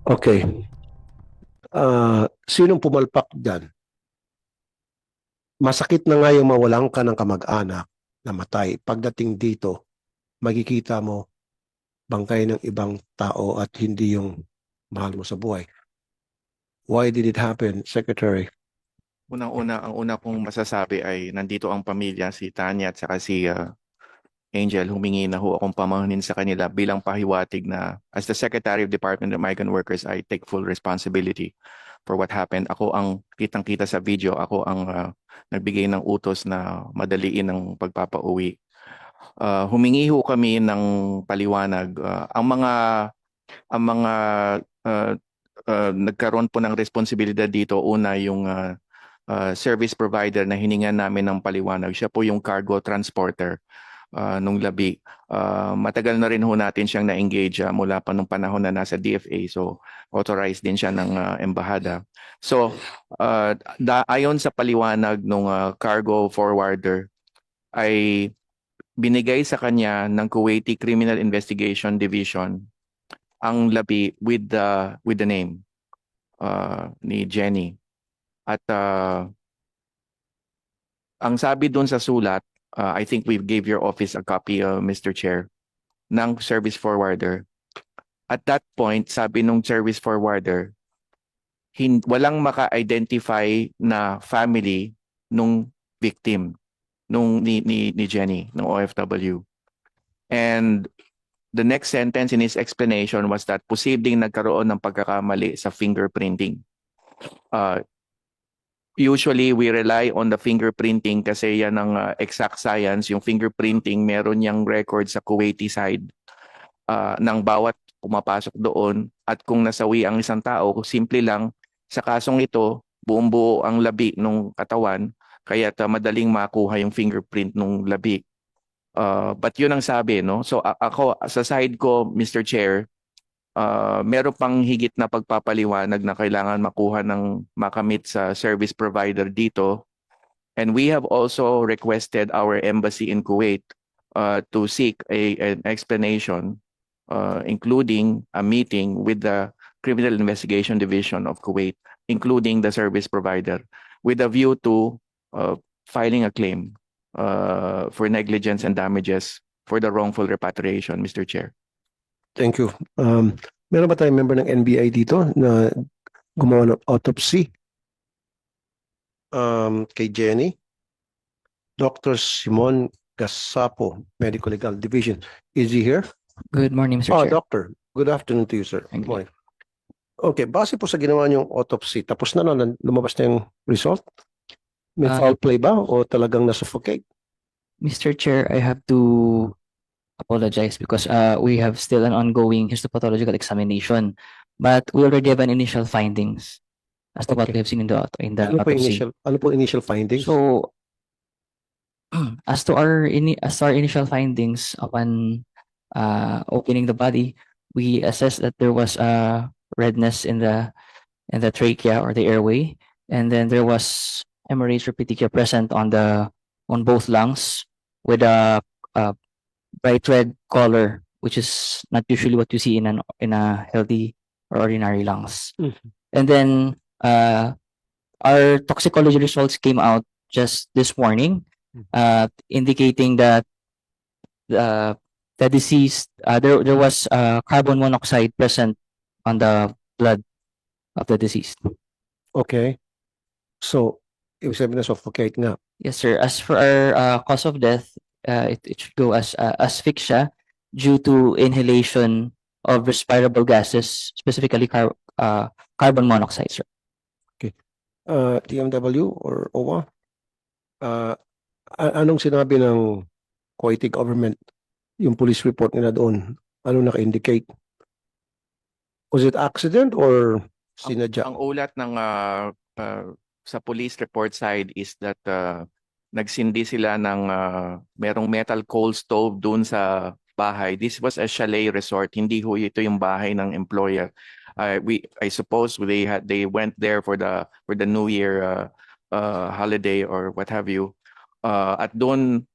Okay. Sinong pumalpak dyan? Masakit na nga yung mawalan ka ng kamag-anak na matay. Pagdating dito, makikita mo bangkay ng ibang tao at hindi yung mahal mo sa buhay. Why did it happen, Secretary? Unang-una, ang una kong masasabi ay nandito ang pamilya, si Tanya at saka si Angel. Humingi na ho akong pamahanin sa kanila bilang pahiwatig na as the Secretary of Department of Migrant Workers, I take full responsibility for what happened. Ako ang kitang-kita sa video, ako ang nagbigay ng utos na madaliin ang pagpapauwi. Humingi ho kami ng paliwanag. Ang mga nagkaroon po ng responsibilidad dito, una yung service provider na hiningan namin ng paliwanag. Siya po yung cargo transporter nung labi. Matagal na rin ho natin siyang na-engage mula pa nung panahon na nasa DFA. So, authorized din siya ng embahada. So, ayon sa paliwanag ng cargo forwarder, ay binigay sa kanya ng Kuwaiti Criminal Investigation Division ang labi with the name ni Jenny. At ang sabi doon sa sulat, I think we gave your office a copy, Mr. Chair, ng service forwarder. At that point, sabi nung service forwarder, walang maka-identify na family nung victim, ni Jenny, ng OFW. And the next sentence in his explanation was that posibleng nagkaroon ng pagkakamali sa fingerprinting. Usually, we rely on the fingerprinting kasi yan ang exact science. Yung fingerprinting, meron niyang record sa Kuwaiti side ng bawat pumapasok doon. At kung nasawi ang isang tao, simple lang, sa kasong ito, buong-buo ang labi ng katawan, kaya madaling makuha yung fingerprint ng labi. But yun ang sabi, no? So ako, sa side ko, Mr. Chair, meron pang higit na pagpapaliwanag na kailangan makamit sa service provider dito. And we have also requested our embassy in Kuwait to seek an explanation, including a meeting with the Criminal Investigation Division of Kuwait, including the service provider, with a view to filing a claim for negligence and damages for the wrongful repatriation, Mr. Chair. Thank you. Meron ba tayong member ng NBI dito na gumawa ng autopsy kay Jenny? Dr. Simon Gasapo, Medical Legal Division. Is he here? Good morning, Mr. Chair. Doctor. Good afternoon to you, sir. Thank Good you. morning. Okay, base po sa ginawa niyong autopsy, tapos na lumabas na yung result? May foul play ba o talagang nasuffocate? Mr. Chair, I have to apologize because we have still an ongoing histopathological examination, but we already have an initial findings as to what we have seen in the autopsy. Ano po initial findings? So, as to our initial findings upon opening the body, we assessed that there was redness in the trachea or the airway, and then there was hemorrhage or petechiae present on both lungs with a bright red color, which is not usually what you see in a healthy or ordinary lungs. Mhm. And then our toxicology results came out just this morning, indicating that the deceased there was carbon monoxide present on the blood of the deceased. Okay. So, ibig sabihin na suffocate nga. Yes, sir. As for our cause of death, it should go as asphyxia due to inhalation of respirable gases, specifically carbon monoxide, sir. TMW or OWA? Anong sinabi ng Kuwaiti government, yung police report nila doon Ano naka-indicate? Was it accident or sinadya? Ang ulat ng sa police report side is that nagsindi sila ng merong metal coal stove dun sa bahay. This was a chalet resort. Hindi ho ito yung bahay ng employer. I suppose they went there for the New Year holiday or what have you. At doon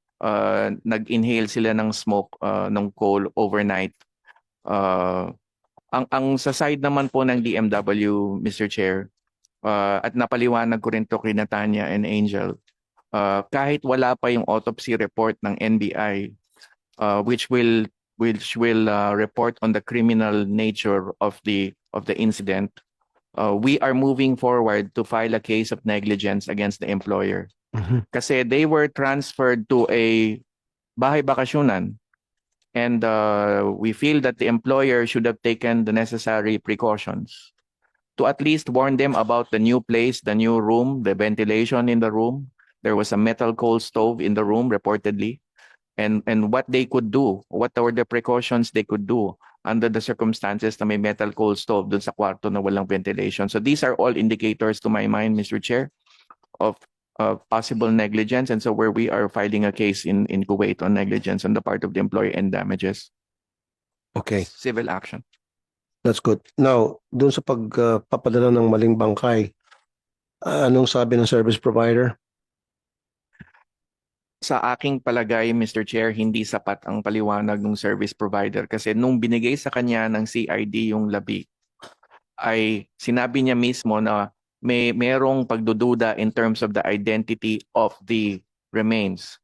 nag-inhale sila ng smoke ng coal overnight. Ang sa side naman po ng DMW, Mr. Chair, at napaliwanag ko rin to kay Natanya and Angel, kahit wala pa yung autopsy report ng NBI, which will report on the criminal nature of the incident, we are moving forward to file a case of negligence against the employer. Kasi they were transferred to a bahay bakasyonan. And we feel that the employer should have taken the necessary precautions to at least warn them about the new place, the new room, the ventilation in the room. There was a metal coal stove in the room reportedly, and what they could do, what were the precautions they could do under the circumstances na may metal coal stove dun sa kwarto na walang ventilation. So these are all indicators to my mind, Mr. Chair, of possible negligence, and so where we are filing a case in Kuwait on negligence on the part of the employer and damages. Okay, Civil action. that's good. Now, dun sa pagpapadala ng maling bangkay, anong sabi ng service provider? Sa aking palagay, Mr. Chair, hindi sapat ang paliwanag ng service provider kasi nung binigay sa kanya ng CID yung labi, ay sinabi niya mismo na merong pagdududa in terms of the identity of the remains.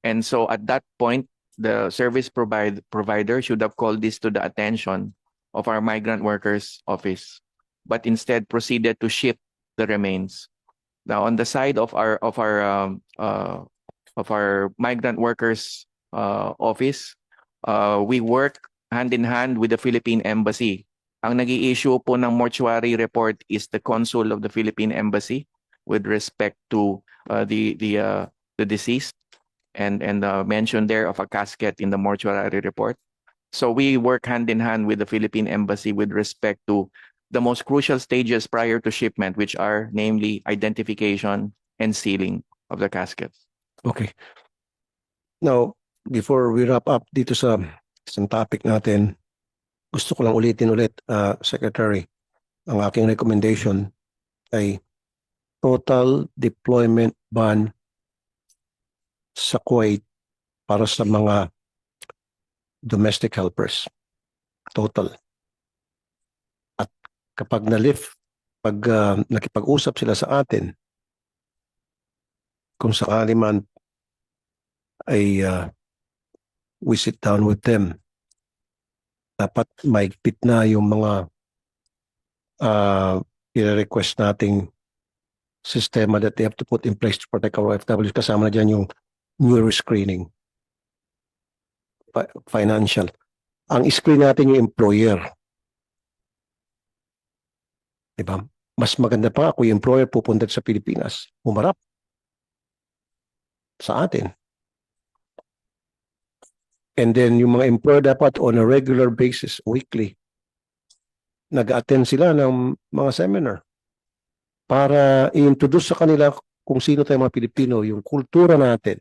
And so at that point, the service provider should have called this to the attention of our migrant workers office, but instead proceeded to ship the remains. Now, on the side of our migrant workers office, we work hand in hand with the Philippine Embassy. Ang nag-i-issue po ng mortuary report is the consul of the Philippine Embassy with respect to the deceased and mention there of a casket in the mortuary report. So we work hand in hand with the Philippine Embassy with respect to the most crucial stages prior to shipment, which are namely identification and sealing of the caskets. Okay. Now, before we wrap up dito sa isang topic natin, gusto ko lang ulitin ulit, Secretary, ang aking recommendation ay total deployment ban sa Kuwait para sa mga domestic helpers. Total. At kapag pag nakipag-usap sila sa atin, kung sakali man ay we sit down with them, dapat maigpit na yung mga i-request nating sistema that they have to put in place to protect our OFWs. Kasama na dyan yung neuro screening, financial. Ang screen natin yung employer. Diba? Mas maganda pa nga kung yung employer pupunta sa Pilipinas, humarap sa atin. And then yung mga employer dapat on a regular basis, weekly, nag-attend sila ng mga seminar para i-introduce sa kanila kung sino tayo mga Pilipino, yung kultura natin.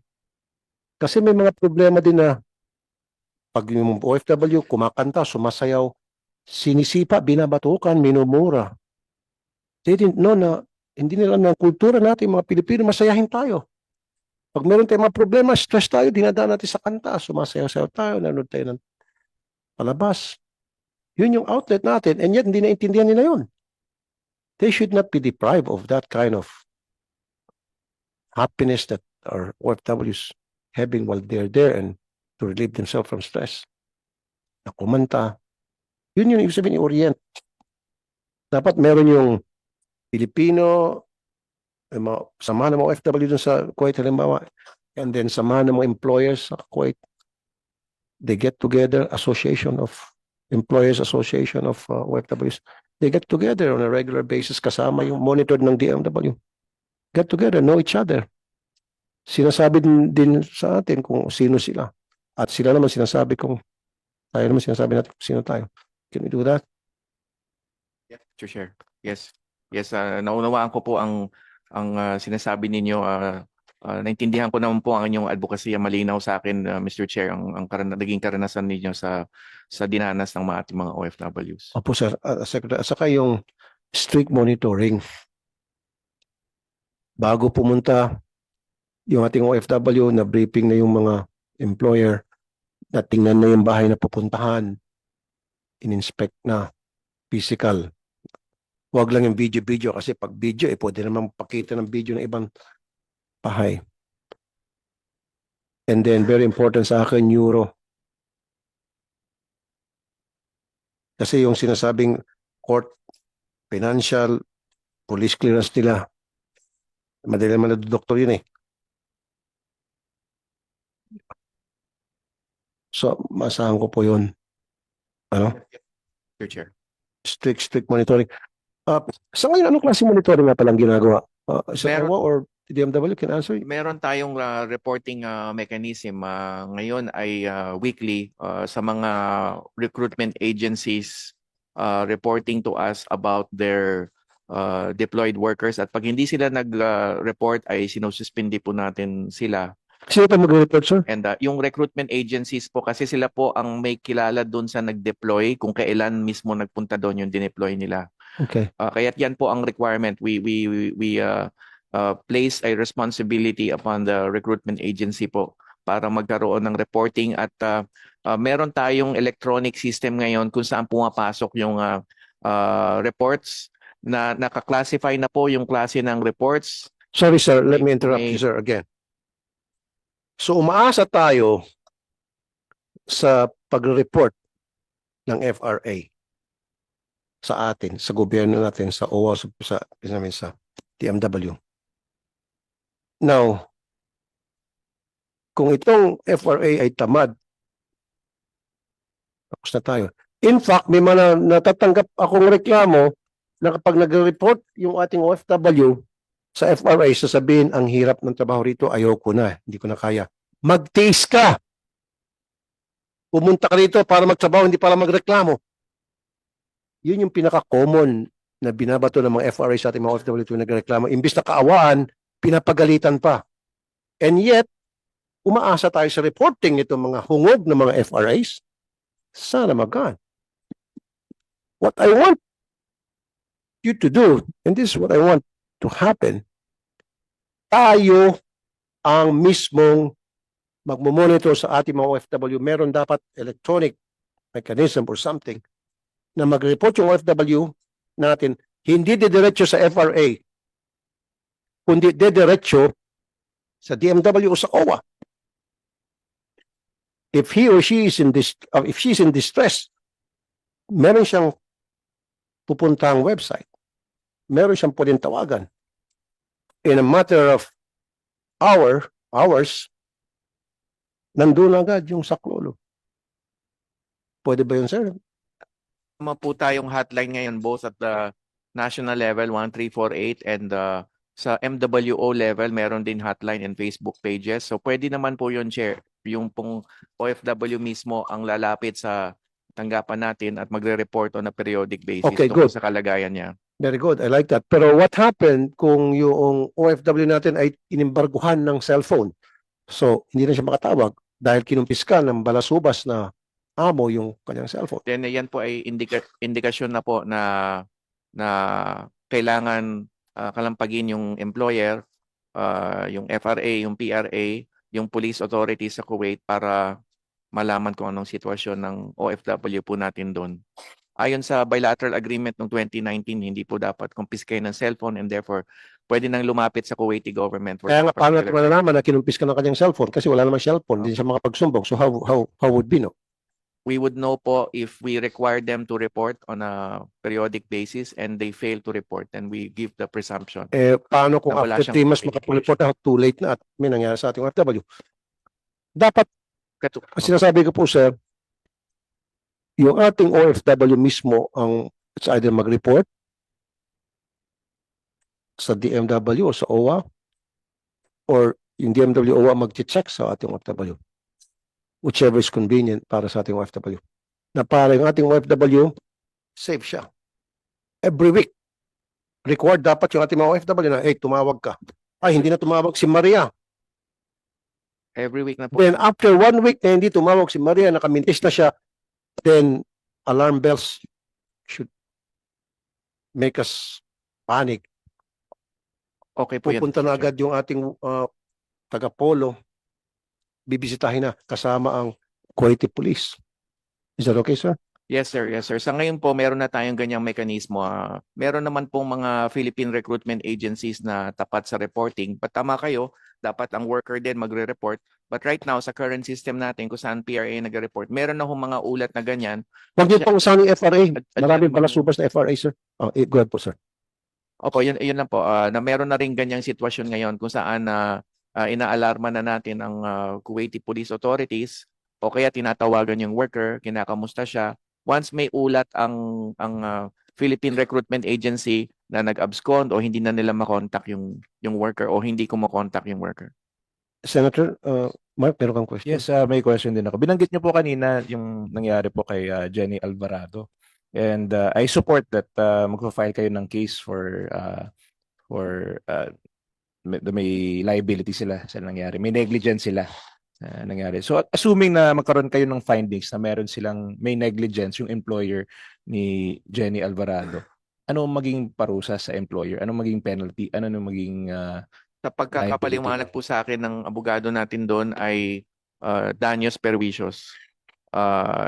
Kasi may mga problema din na pag yung OFW kumakanta, sumasayaw, sinisipa, binabatukan, minumura. They didn't know na hindi nila alam ng kultura natin, mga Pilipino, masayahin tayo. Pag meron tayong mga problema, stress tayo, dinadaan natin sa kanta, sumasayaw-sayaw tayo, nanood tayo ng palabas. Yun yung outlet natin, and yet hindi naintindihan nila yun. They should not be deprived of that kind of happiness that our OFWs having while they're there and to relieve themselves from stress. Na kumanta. Yun yung ibig sabihin ni Orient. Dapat meron yung Pilipino, samahan ng mga OFW dun sa Kuwait halimbawa, and then samahan ng mga employers sa Kuwait. They get together, employers association of OFWs. They get together on a regular basis, kasama yung monitored ng DMW. Get together, know each other. Sinasabi din sa atin kung sino sila. At sila naman sinasabi kung Tayo naman sinasabi natin kung sino tayo. Can we do that? Mr. Chair. Yes. Yes, naunawaan ko po ang sinasabi ninyo. Naintindihan ko naman po ang inyong advocacy. Malinaw sa akin, Mr. Chair, ang naging karanasan ninyo sa dinanas ng mga ating mga OFWs. Opo, sir. Secretary, saka yung strict monitoring. Bago pumunta yung ating OFW, na briefing na yung mga employer, na tingnan na yung bahay na pupuntahan, in-inspect na physical. Huwag lang yung video kasi pag video, pwede naman pakita ng video ng ibang bahay. And then, very important sa akin, neuro. Kasi yung sinasabing court, financial, police clearance nila, madali naman na doktor yun eh. So, masahan ko po yun. Ano? Mr. Chair. Strict monitoring. Sa ngayon, anong klase monitoring nga palang ginagawa? Sa Meron- OWA or DMW can answer? Meron tayong reporting mechanism. Ngayon ay weekly sa mga recruitment agencies reporting to us about their deployed workers. At pag hindi sila nag-report ay sinususpindi po natin sila. Sino pa mag-report, sir? And yung recruitment agencies po kasi sila po ang may kilala doon sa nag-deploy kung kailan mismo nagpunta doon yung dineploy nila. Okay. Kaya't yan po ang requirement. We place a responsibility upon the recruitment agency po para magkaroon ng reporting at meron tayong electronic system ngayon kung saan pumapasok yung reports na naka-classify na po yung klase ng reports. Sorry, sir. Let me interrupt May- you, sir, again. So, umaasa tayo sa pag-report ng FRA sa atin, sa gobyerno natin, sa OWA, sa DMW. Now, kung itong FRA ay tamad, tapos na tayo. In fact, may mga natatanggap akong reklamo na kapag nag-report yung ating OFW sa FRA, sasabihin, ang hirap ng trabaho rito, ayoko na, hindi ko na kaya. Mag-taste ka! Pumunta ka rito para magtrabaho, hindi para magreklamo. Yun yung pinaka-common na binabato ng mga FRA sa ating mga OFW tuwing nagreklamo. Imbis na kaawaan, pinapagalitan pa. And yet, umaasa tayo sa reporting nito mga hungog ng mga FRAs. Sana magan. What I want you to do, and this is what I want to happen, tayo ang mismong magmomonitor sa ating mga OFW. Meron dapat electronic mechanism or something na mag-report yung OFW natin, hindi didiretso sa FRA, kundi didiretso sa DMW o sa OWA. If he or she is if she's in distress, meron siyang pupuntang website. Meron siyang pwedeng tawagan. In a matter of hours, nandun agad yung saklolo. Pwede ba yun, sir? Tama po tayong hotline ngayon both at the national level 1348 and sa MWO level meron din hotline and Facebook pages. So pwede naman po yun, Chair, yung pong OFW mismo ang lalapit sa tanggapan natin at magre-report on a periodic basis Okay, tungkol good. sa kalagayan niya. Very good. I like that. Pero what happened kung yung OFW natin ay inimbarguhan ng cellphone? So, hindi na siya makatawag dahil kinumpiska ng balasubas na amo yung kanyang cellphone. Then yan po ay indikasyon na po na kailangan kalampagin yung employer, yung FRA, yung PRA, yung police authorities sa Kuwait para malaman kung anong sitwasyon ng OFW po natin doon. Ayon sa bilateral agreement ng 2019, hindi po dapat kumpiskay ng cellphone and therefore pwede nang lumapit sa Kuwaiti government. For Kaya nga, paano natin particular- malalaman na kinumpiska ng kanyang cellphone? Kasi wala namang cellphone, hindi siya makapagsumbong. So how would we know? We would know po if we require them to report on a periodic basis and they fail to report, then we give the presumption. Paano kung Na wala after siyang 3 months makapag-report na too late na at may nangyari sa ating OFW? Dapat, sinasabi ko po, sir, yung ating OFW mismo ang it's either mag-report sa DMW o sa OWA or yung DMW OWA mag-check sa ating OFW. Whichever is convenient para sa ating OFW. na para yung ating OFW, safe siya. Every week, required dapat yung ating mga OFW na, tumawag ka. Ay, hindi na tumawag si Maria. Every week na po. Then after 1 week na hindi tumawag si Maria, nakamintis na siya, then alarm bells should make us panic. Okay po yan. Pupunta na Mr. Chair. agad yung ating taga-polo, bibisitahin na kasama ang Kuwaiti Police. Is that okay, sir? Yes, sir. Yes, sir. Sa ngayon po, meron na tayong ganyang mekanismo. Meron naman pong mga Philippine recruitment agencies na tapat sa reporting. But tama kayo, dapat ang worker din magre-report. But right now, sa current system natin, kung saan PRA nagre-report, meron na hong mga ulat na ganyan. Huwag niyo pang usahin yung FRA. Maraming At- palasubas na FRA, sir. Go ahead po, sir. Opo, yun lang po. Na meron na rin ganyang sitwasyon ngayon kung saan inaalarma na natin ang Kuwaiti Police Authorities o kaya tinatawagan yung worker, kinakamusta siya. Once may ulat ang Philippine Recruitment Agency na nag-abscond o hindi na nila makontak yung worker o hindi ko makontak yung worker. Senator, Mark, meron kang question? Yes, may question din ako. Binanggit niyo po kanina yung nangyari po kay Jenny Alvarado. And I support that magpa-file kayo ng case for may liability sila sa nangyari. May negligence sila nangyari. So assuming na magkaroon kayo ng findings na meron silang may negligence yung employer ni Jenny Alvarado, ano maging parusa sa employer? Ano maging penalty? Ano maging Sa pagkakapaliwanag po sa akin ng abogado natin doon ay daños perjuicios.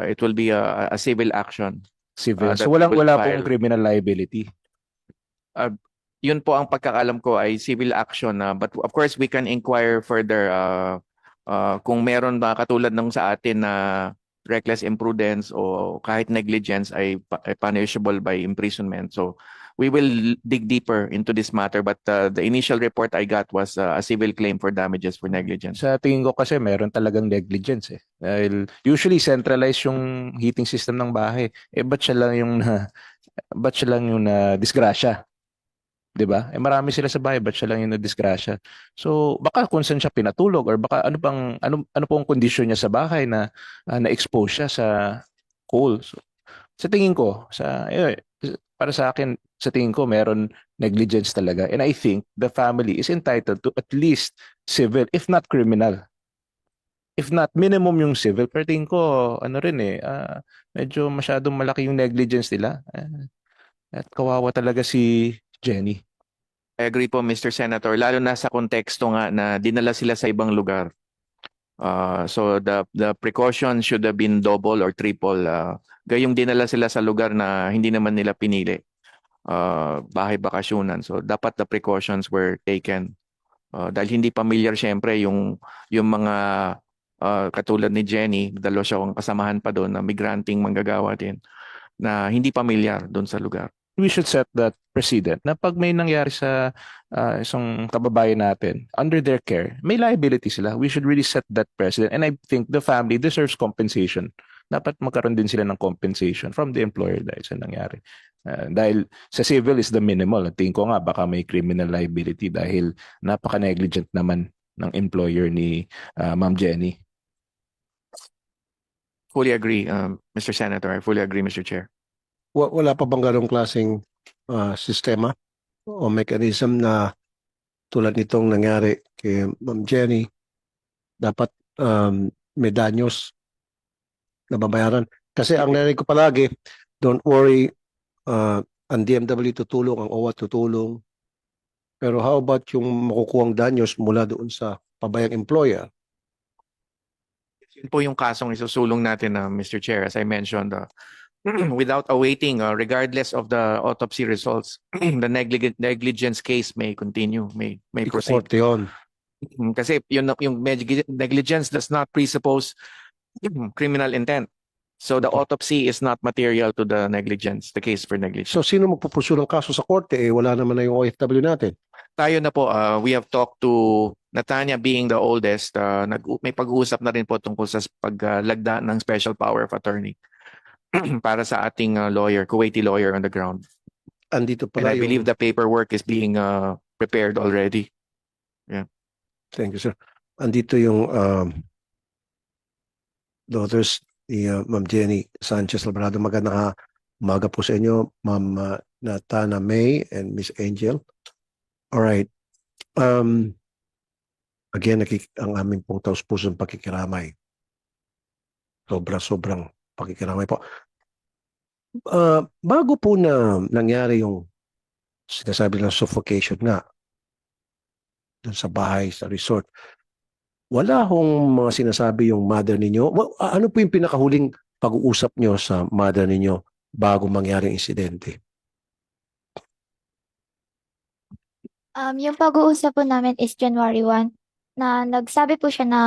It will be a civil action. civil? that So we will wala file. pong criminal liability. Yun po ang pagkakalam ko ay civil action. But of course, we can inquire further kung meron ba katulad ng sa atin na reckless imprudence o kahit negligence ay punishable by imprisonment. So we will dig deeper into this matter. But the initial report I got was a civil claim for damages for negligence. Sa tingin ko kasi meron talagang negligence eh. Dahil usually centralized yung heating system ng bahay. Ba't siya lang yung na disgrasya? 'Di ba? Marami sila sa bahay, ba't siya lang yung na disgrasya? So baka kung saan siya pinatulog or baka ano pong kondisyon niya sa bahay na na-expose siya sa coal. So, sa tingin ko, para sa akin, sa tingin ko meron negligence talaga. And I think the family is entitled to at least civil, if not criminal. If not, minimum yung civil. Pero tingin ko, medyo masyadong malaki yung negligence nila. At kawawa talaga si Jenny. I agree po, Mr. Senator, lalo na sa konteksto nga na dinala sila sa ibang lugar. So the precaution should have been double or triple. Gayong dinala sila sa lugar na hindi naman nila pinili. Bahay bakasyonan. So dapat the precautions were taken. Dahil hindi familiar syempre yung mga katulad ni Jenny, dalawa siya kong kasamahan pa doon na migranting manggagawa din na hindi familiar doon sa lugar. We should set that precedent na pag may nangyari sa isang kababayan natin under their care, may liability sila. We should really set that precedent. And I think the family deserves compensation. Dapat magkaroon din sila ng compensation from the employer dahil sa nangyari. Dahil sa civil is the minimal. Tingin ko nga baka may criminal liability dahil napaka-negligent naman ng employer ni Ma'am Jenny. Fully agree, Mr. Senator. I fully agree, Mr. Chair. Wala pa bang ganong klaseng sistema o mechanism na tulad nitong nangyari kay Ma'am Jenny, dapat may danyos na babayaran? Kasi ang narinig ko palagi, don't worry, ang DMW tutulong, ang OWA tutulong. Pero how about yung makukuhang danyos mula doon sa pabayang employer? Yun po yung kasong isusulong natin, Mr. Chair, as I mentioned, without awaiting, regardless of the autopsy results, the negligence case may continue, may proceed. Ikokorte yun. Kasi yung negligence does not presuppose criminal intent. So the autopsy is not material to the negligence, the case for negligence. So sino magpupursue ng kaso sa korte? Wala naman na yung OFW natin. Tayo na po, we have talked to Natanya being the oldest. May pag-uusap na rin po tungkol sa paglagda ng special power of attorney para sa ating lawyer, Kuwaiti lawyer on the ground. Andito And pala I believe the paperwork is being prepared already. Thank you, sir. Andito yung daughter's ni Ma'am Jenny Sanchez Alvarado. Magandang umaga po sa inyo, Ma'am Natana May and Miss Angel. All right. Again, ang aming pong taus-pusong pakikiramay. Sobrang pakikiramay po. Bago po na nangyari yung sinasabi ng suffocation nga dun sa bahay, sa resort, wala hong mga sinasabi yung mother ninyo? Ano po yung pinakahuling pag-uusap nyo sa mother ninyo bago mangyari ang insidente? Yung pag-uusap po namin is January 1 na nagsabi po siya na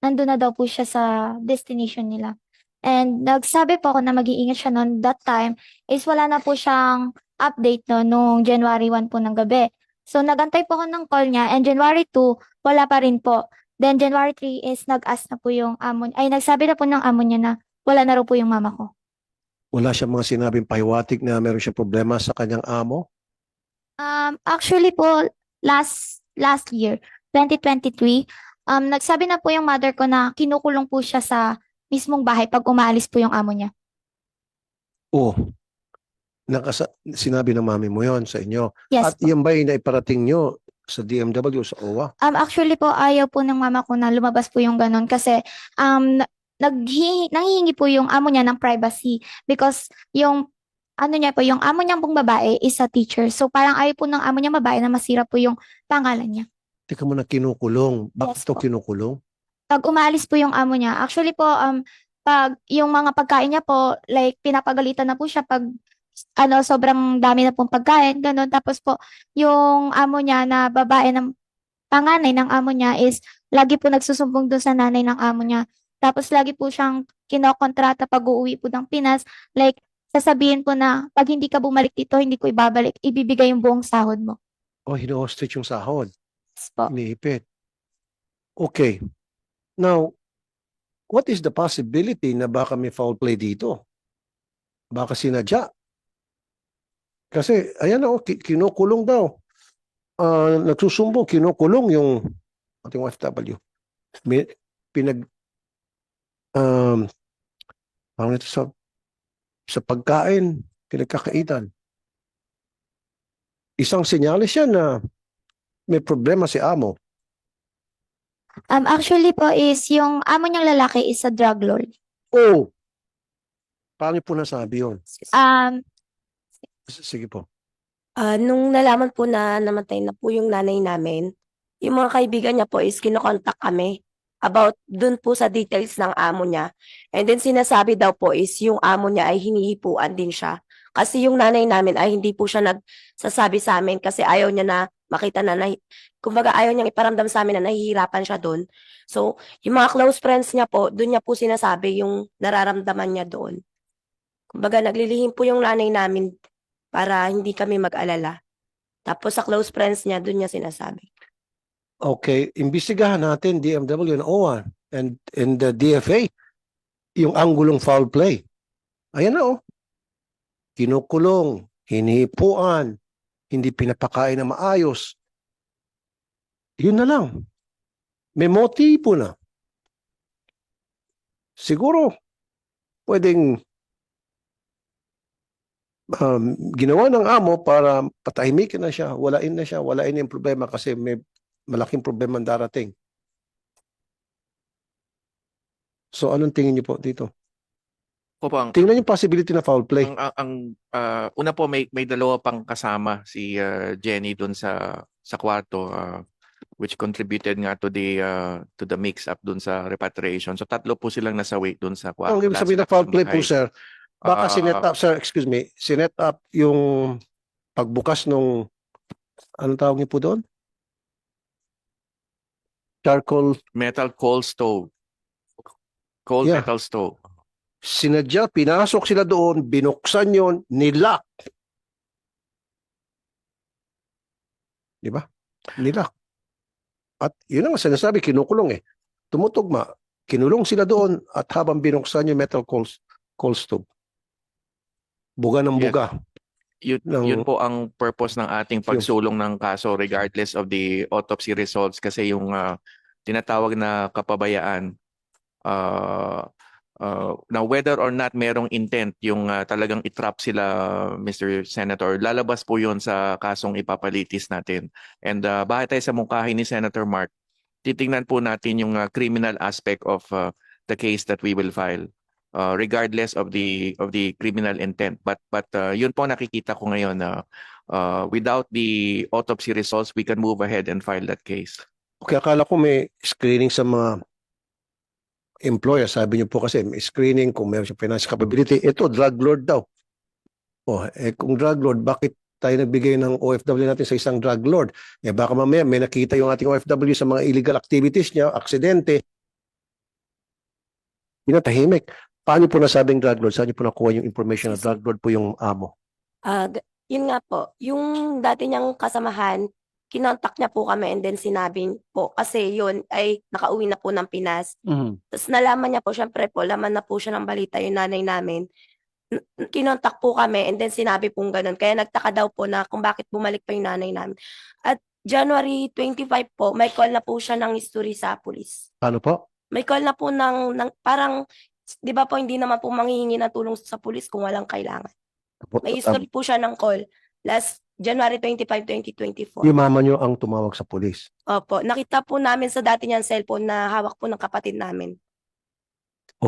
nandun na daw po siya sa destination nila. And nagsabi po ako na mag-iingat siya noon that time is wala na po siyang update no nung January 1 po ng gabi. So nagantay po ako ng call niya and January 2 wala pa rin po. Then January 3 is nag-ask na po yung amo, ay nagsabi na po ng amo niya na wala na raw po yung mama ko. Wala siya mga sinabing pahiwatig na meron siya problema sa kanyang amo? Actually po, last year, 2023, nagsabi na po yung mother ko na kinukulong po siya sa mismong bahay pag umaalis po yung amo niya. Oh, sinabi ng mami mo yon sa inyo. Yes At po. yan ba yung naiparating nyo sa DMW, sa OWA? Actually po, ayaw po ng mama ko na lumabas po yung ganun kasi nanghihingi po yung amo niya ng privacy because yung ano niya po, yung amo niyang pong babae is a teacher. So parang ayaw po ng amo niya babae na masira po yung pangalan niya. Teka mo na kinukulong. Bakit Yes ito po. kinukulong? Pag umalis po yung amo niya, actually po, pag yung mga pagkain niya po, like pinapagalitan na po siya pag sobrang dami na pong pagkain, ganun. Tapos po, yung amo niya na babae ng panganay ng amo niya is lagi po nagsusumbong doon sa nanay ng amo niya. Tapos lagi po siyang kinokontrata pag uuwi po ng Pinas, like sasabihin po na pag hindi ka bumalik dito, hindi ko ibabalik, ibibigay yung buong sahod mo. O hino-hostage yung sahod. Yes po. Iniipit. Okay. Now, what is the possibility na baka may foul play dito? Baka sinadya. Kasi, ayan na, kinukulong daw. Nagsusumbong, kinukulong yung ating OFW. Parang ito sa pagkain, pinagkakaitan. Isang senyales yan na may problema si amo. Actually po is yung amo niyang lalaki is a drug lord. Oh! Paano po nasabi yun? Sige po. Nung nalaman po na namatay na po yung nanay namin, yung mga kaibigan niya po is kinokontak kami about dun po sa details ng amo niya. And then sinasabi daw po is yung amo niya ay hinihipuan din siya. Kasi yung nanay namin ay hindi po siya nagsasabi sa amin kasi ayaw niya na makita na, kumbaga ayaw niyang iparamdam sa amin na nahihirapan siya doon. So, yung mga close friends niya po, doon niya po sinasabi yung nararamdaman niya doon. Kumbaga naglilihim po yung nanay namin para hindi kami mag-alala. Tapos sa close friends niya, doon niya sinasabi. Okay, imbestigahan natin DMW and OWA and the DFA yung anggulong foul play. Ayan na oh. Kinukulong, hinihipuan, hindi pinapakain na maayos. Yun na lang. May motibo na. Siguro, pwedeng ginawa ng amo para patahimikin na siya, walain na siya, walain yung problema kasi may malaking problema ang darating. So, anong tingin niyo po dito? Tingnan yung possibility na foul play. Una po may dalawa pang kasama si Jenny doon sa kwarto which contributed nga to the mix up doon sa repatriation. So tatlo po silang nasaway doon sa kwarto. Ang ibig sabihin na foul play po, sir. Baka sinet up, sir, excuse me, sinet up yung pagbukas nung anong tawag niyo po doon? Charcoal. Metal coal stove. Cold Yeah. metal stove. Sinadya, pinasok sila doon, binuksan yon, nilak. Di ba? Nilak. At yun ang sinasabi, kinukulong eh. Tumutugma, kinulong sila doon at habang binuksan yung metal coal stove. Buga ng buga. Yun po ang purpose ng ating pagsulong ng kaso regardless of the autopsy results kasi yung tinatawag na kapabayaan Now, whether or not merong intent yung talagang itrap sila, Mr. Senator, lalabas po yun sa kasong ipapalitis natin. And batay sa mungkahi ni Senator Mark, titingnan po natin yung criminal aspect of the case that we will file, regardless of the criminal intent. But yun po nakikita ko ngayon na without the autopsy results, we can move ahead and file that case. Okay, akala ko may screening sa mga employer. Sabi niyo po kasi may screening kung meron siyang financial capability. Ito, drug lord daw. Kung drug lord, bakit tayo nagbigay ng OFW natin sa isang drug lord? Baka mamaya may nakita yung ating OFW sa mga illegal activities niya, aksidente. Pinatahimik. Paano po nasabing drug lord? Saan niyo po nakuha yung information na drug lord po yung amo? Yun nga po, yung dati niyang kasamahan, kinontak niya po kami and then sinabi po, kasi yun ay nakauwi na po ng Pinas. Tapos nalaman niya po, syempre po, laman na po siya ng balita yung nanay namin. Kinontak po kami and then sinabi pong ganun. Kaya nagtaka daw po na kung bakit bumalik pa yung nanay namin. At January 25 po, may call na po siya ng history sa pulis. Paano po? May call na po ng parang, di ba po, hindi naman po manghihingi ng tulong sa pulis kung walang kailangan. May history po siya ng call. Last January 25, 2024. Yung mama niyo ang tumawag sa pulis. Opo. Nakita po namin sa dati niyang cellphone na hawak po ng kapatid namin.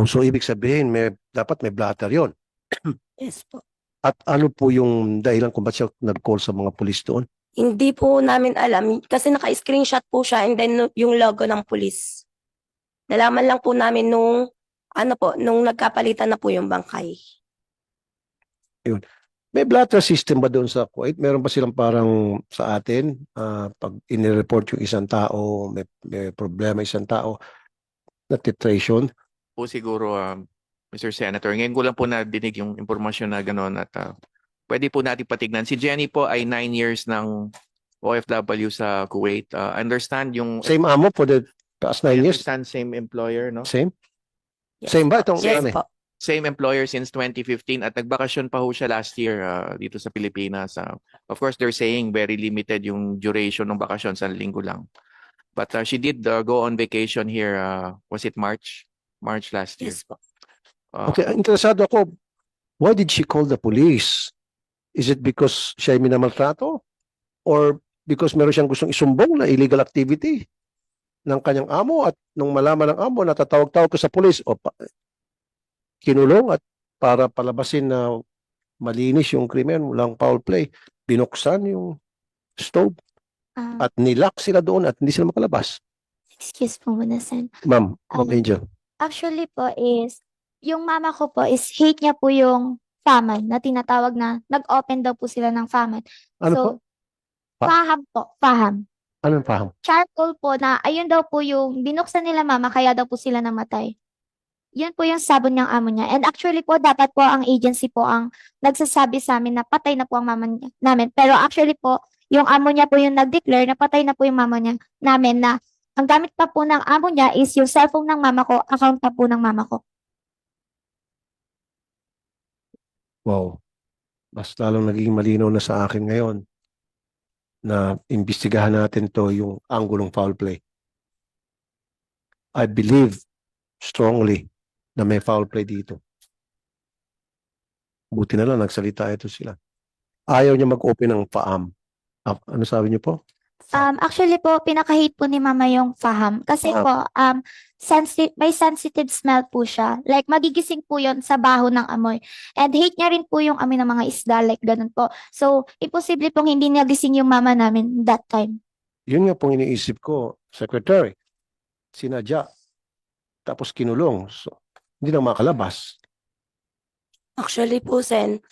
So ibig sabihin, dapat may blatter yon. Yes po. At ano po yung dahilan kung ba't siya nag-call sa mga pulis doon? Hindi po namin alam. Kasi naka-screenshot po siya and then yung logo ng pulis. Nalaman lang po namin nung nagkapalitan na po yung bangkay. May blatter system ba doon sa Kuwait? Meron ba silang parang sa atin, pag inireport yung isang tao, may problema isang tao, na titration? Po siguro, Mr. Senator, ngayon ko lang po nadinig yung impormasyon na gano'n at pwede po natin patignan. Si Jenny po ay 9 years ng OFW sa Kuwait. Understand yung... Same amo for the past 9 years? Understand same employer, no? Same? Yes. Same ba itong Yes po. Same employer since 2015 at nagbakasyon pa ho siya last year dito sa Pilipinas. Of course, they're saying very limited yung duration ng bakasyon, 1 linggo lang. But she did go on vacation here, was it March? March last year. Yes po. Okay, interesado ako, why did she call the police? Is it because siya ay minamaltrato? Or because meron siyang gustong isumbong na illegal activity ng kanyang amo at nung malaman ng amo, natatawag-tawag ko sa police o kinulong at para palabasin na malinis yung krimen, walang foul play, binuksan yung stove at nilock sila doon at hindi sila makalabas. Excuse po muna, Sen. Ma'am Angel. Actually po is, yung mama ko po is hate niya po yung FAMAD na tinatawag na nag-open daw po sila ng FAMAD. Ano po? Faham po, Faham. Anong paham? Charcoal po na ayun daw po yung binuksan nila mama kaya daw po sila namatay. Yun po yung sabon ng amo niya. And actually po, dapat po ang agency po ang nagsasabi sa amin na patay na po ang mama namin. Pero actually po, yung amo niya po yung nag-declare na patay na po yung mama niya namin na ang gamit pa po ng amo niya is yung cellphone ng mama ko, account pa po ng mama ko. Wow. Mas lalong naging malinaw na sa akin ngayon na imbestigahan natin to yung anggulong foul play. I believe strongly na may foul play dito. Buti na lang nagsalita ito sila. Ayaw niya mag-open ng FAAM. Ano sabi niyo po? Actually po, pinaka-hate po ni mama yung Faham. Kasi po, may sensitive smell po siya. Like, magigising po yon sa baho ng amoy. And hate niya rin po yung amoy ng mga isda, like ganun po. So, imposible pong hindi niya gising yung mama namin that time. Yun nga pong iniisip ko, Secretary. Sinadya. Tapos kinulong. So, hindi na makalabas. Actually po, Sen,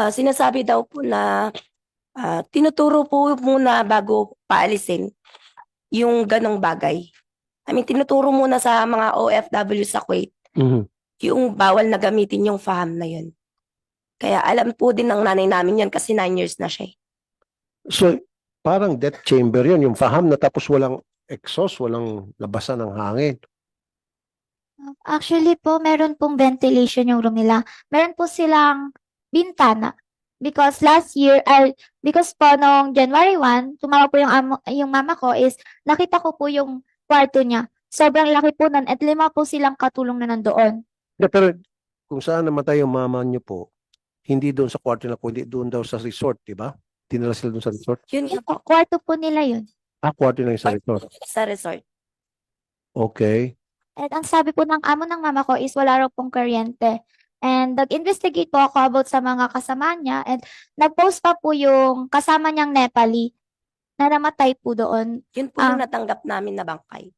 sinasabi daw po na tinuturo po muna bago paalisin yung ganong bagay. I mean, tinuturo muna sa mga OFW sa Kuwait yung bawal na gamitin yung FAHAM na yun. Kaya alam po din ng nanay namin yan kasi 9 years na siya. So, parang death chamber yun. Yung FAHAM na tapos walang exhaust, walang labasan ng hangin. Actually po, meron pong ventilation yung room nila. Meron po silang bintana. Because last year, because po noong January 1, tumawag po yung mama ko is nakita ko po yung kwarto niya. Sobrang laki po nun at 5 po silang katulong na nandoon. Pero kung saan namatay yung mama niyo po, hindi doon sa kwarto nila, kundi doon daw sa resort, di ba? Dinala sila doon sa resort? Yun nga po, Kwarto po nila yun. Kwarto lang yung sa resort. sa resort. Okay. At ang sabi po ng amo ng mama ko is wala raw pong kuryente. And nag-investigate po ako about sa mga kasama niya and nag-post pa po yung kasama niyang Nepali na namatay po doon. Yun po yung natanggap namin na bangkay.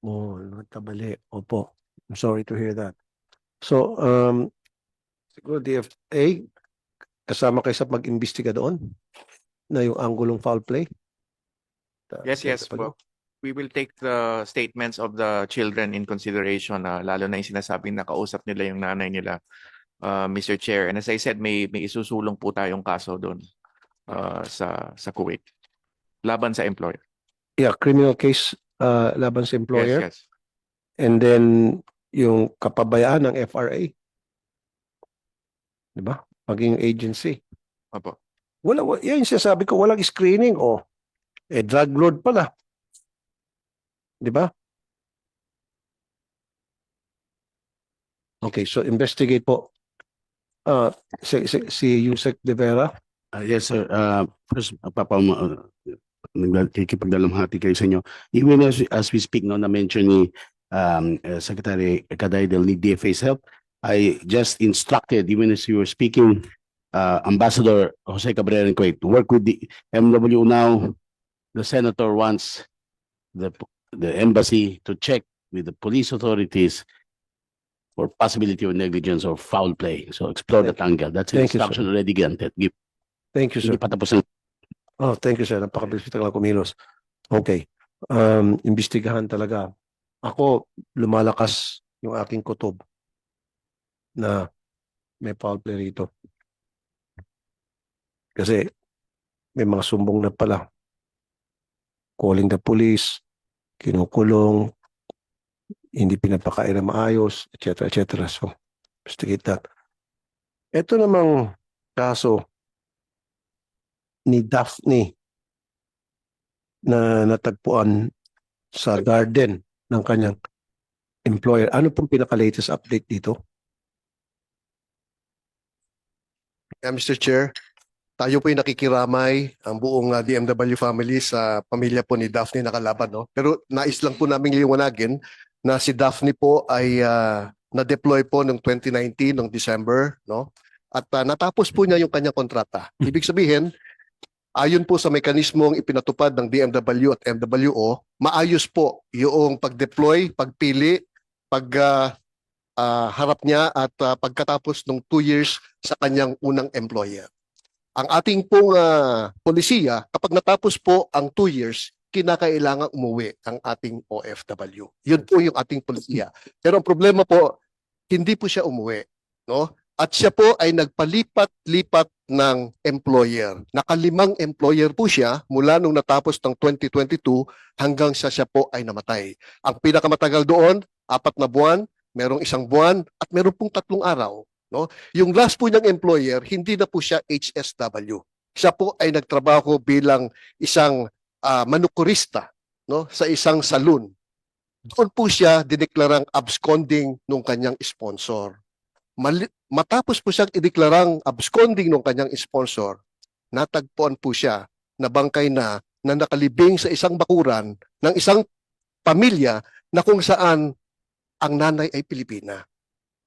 Oh, natabali. Opo. I'm sorry to hear that. So, siguro DFA, kasama kayo sa mag-imbestiga doon na yung anggulong foul play? Yes, po. We will take the statements of the children in consideration, lalo na yung sinasabing nakausap nila yung nanay nila, Mr. Chair. And as I said, may isusulong po tayong kaso doon sa Kuwait laban sa employer. Yeah, criminal case laban sa employer. Yes. And then, yung kapabayaan ng FRA. Di ba? Maging agency. Opo. Yan yung sinasabi ko, walang screening. Drug lord pala. Di ba? Okay, so investigate po. Si Yusek De Vera. Yes, sir. First, nagkikipagdalamhati kayo sa inyo. Even as we speak, no, na-mention ni Secretary Kaday they'll need DFA's help. I just instructed, even as you were speaking, Ambassador Jose Cabrera in Kuwait to work with the MW now. The Senator wants the embassy to check with the police authorities for possibility of negligence or foul play. So explore that angle. That's an Thank you, sir. instruction already granted. Thank you, sir. Hindi pa tapos ang Thank you, sir. Napakabilis lang kumilos. Okay. Imbestigahan talaga. Ako, lumalakas yung aking kutob na may foul play rito. Kasi may mga sumbong na pala. Calling the police, kinukulong, hindi pinapakain na maayos, etc. So, investigate that. Ito namang kaso ni Daphne na natagpuan sa garden ng kanyang employer. Ano pong pinaka-latest update dito? Mr. Chair, tayo po yung nakikiramay ang buong DMW family sa pamilya po ni Daphne na kalaban. No? Pero nais lang po namin liwanagin na si Daphne po ay na-deploy po noong 2019, noong December. No? At natapos po niya yung kanyang kontrata. Ibig sabihin, ayon po sa mekanismong ipinatupad ng DMW at MWO, maayos po yung pag-deploy, pagpili, harap niya at pagkatapos ng 2 years sa kanyang unang employer. Ang ating pong polisiya, kapag natapos po ang 2 years, kinakailangan umuwi ang ating OFW. Yun po yung ating polisiya. Pero ang problema po, hindi po siya umuwi. No? At siya po ay nagpalipat-lipat ng employer. Nakalimang employer po siya mula nung natapos ng 2022 hanggang sa siya po ay namatay. Ang pinakamatagal doon, 4 na buwan, merong 1 buwan, at meron pong 3 araw. No? Yung last po niyang employer, hindi na po siya HSW. Siya po ay nagtrabaho bilang isang manukurista, no? Sa isang saloon. Doon po siya dineklarang absconding nung kanyang sponsor. Matapos po siyang ideklarang absconding nung kanyang sponsor, natagpuan po siya na bangkay na nakalibing sa isang bakuran ng isang pamilya na kung saan ang nanay ay Pilipina.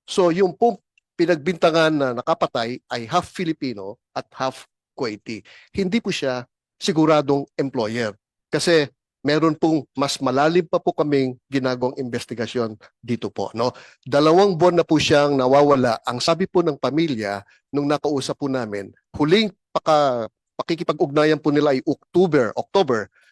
So yung po pinagbintangan na nakapatay ay half Filipino at half Kuwaiti. Hindi po siya siguradong employer kasi meron pong mas malalim pa po kaming ginagawang investigasyon dito po. No? 2 buwan na po siyang nawawala. Ang sabi po ng pamilya nung nakausap po namin, huling pakikipag-ugnayan po nila ay October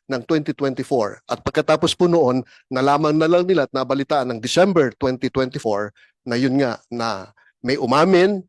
ng 2024. At pagkatapos po noon, nalaman na lang nila at nabalitaan ng December 2024 na yun nga na may umamin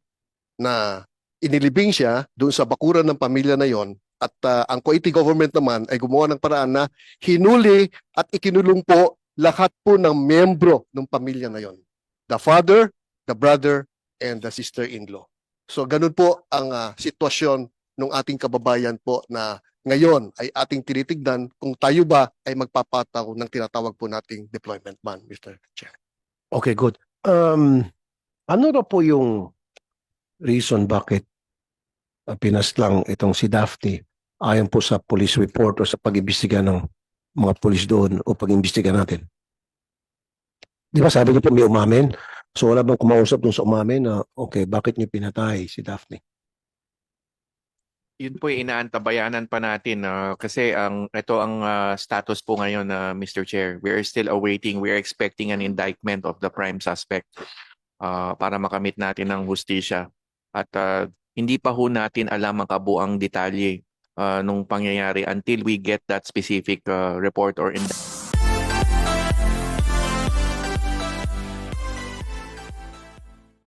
na inilibing siya doon sa bakuran ng pamilya na yon. At ang Kuwaiti government naman ay gumawa ng paraan na hinuli at ikinulong po lahat po ng miyembro ng pamilya na yon. The father, the brother, and the sister-in-law. So ganun po ang sitwasyon ng ating kababayan po na ngayon ay ating tinitignan kung tayo ba ay magpapataw ng tinatawag po nating deployment ban, Mr. Chair. Okay, good. Ano na po yung reason bakit pinaslang itong si Daphne ayon po sa police report o sa pag-imbestiga ng mga police doon o pag-imbestiga natin? Di ba sabi niyo po may umamin? So wala bang kumausap dun sa umamin na okay, bakit niyo pinatay si Daphne? Yun po yung inaantabayanan pa natin kasi ito ang status po ngayon Mr. Chair. We are still awaiting, we are expecting an indictment of the prime suspect para makamit natin ng hustisya. At hindi pa ho natin alam ang kabuang detalye nung pangyayari until we get that specific report or indictment.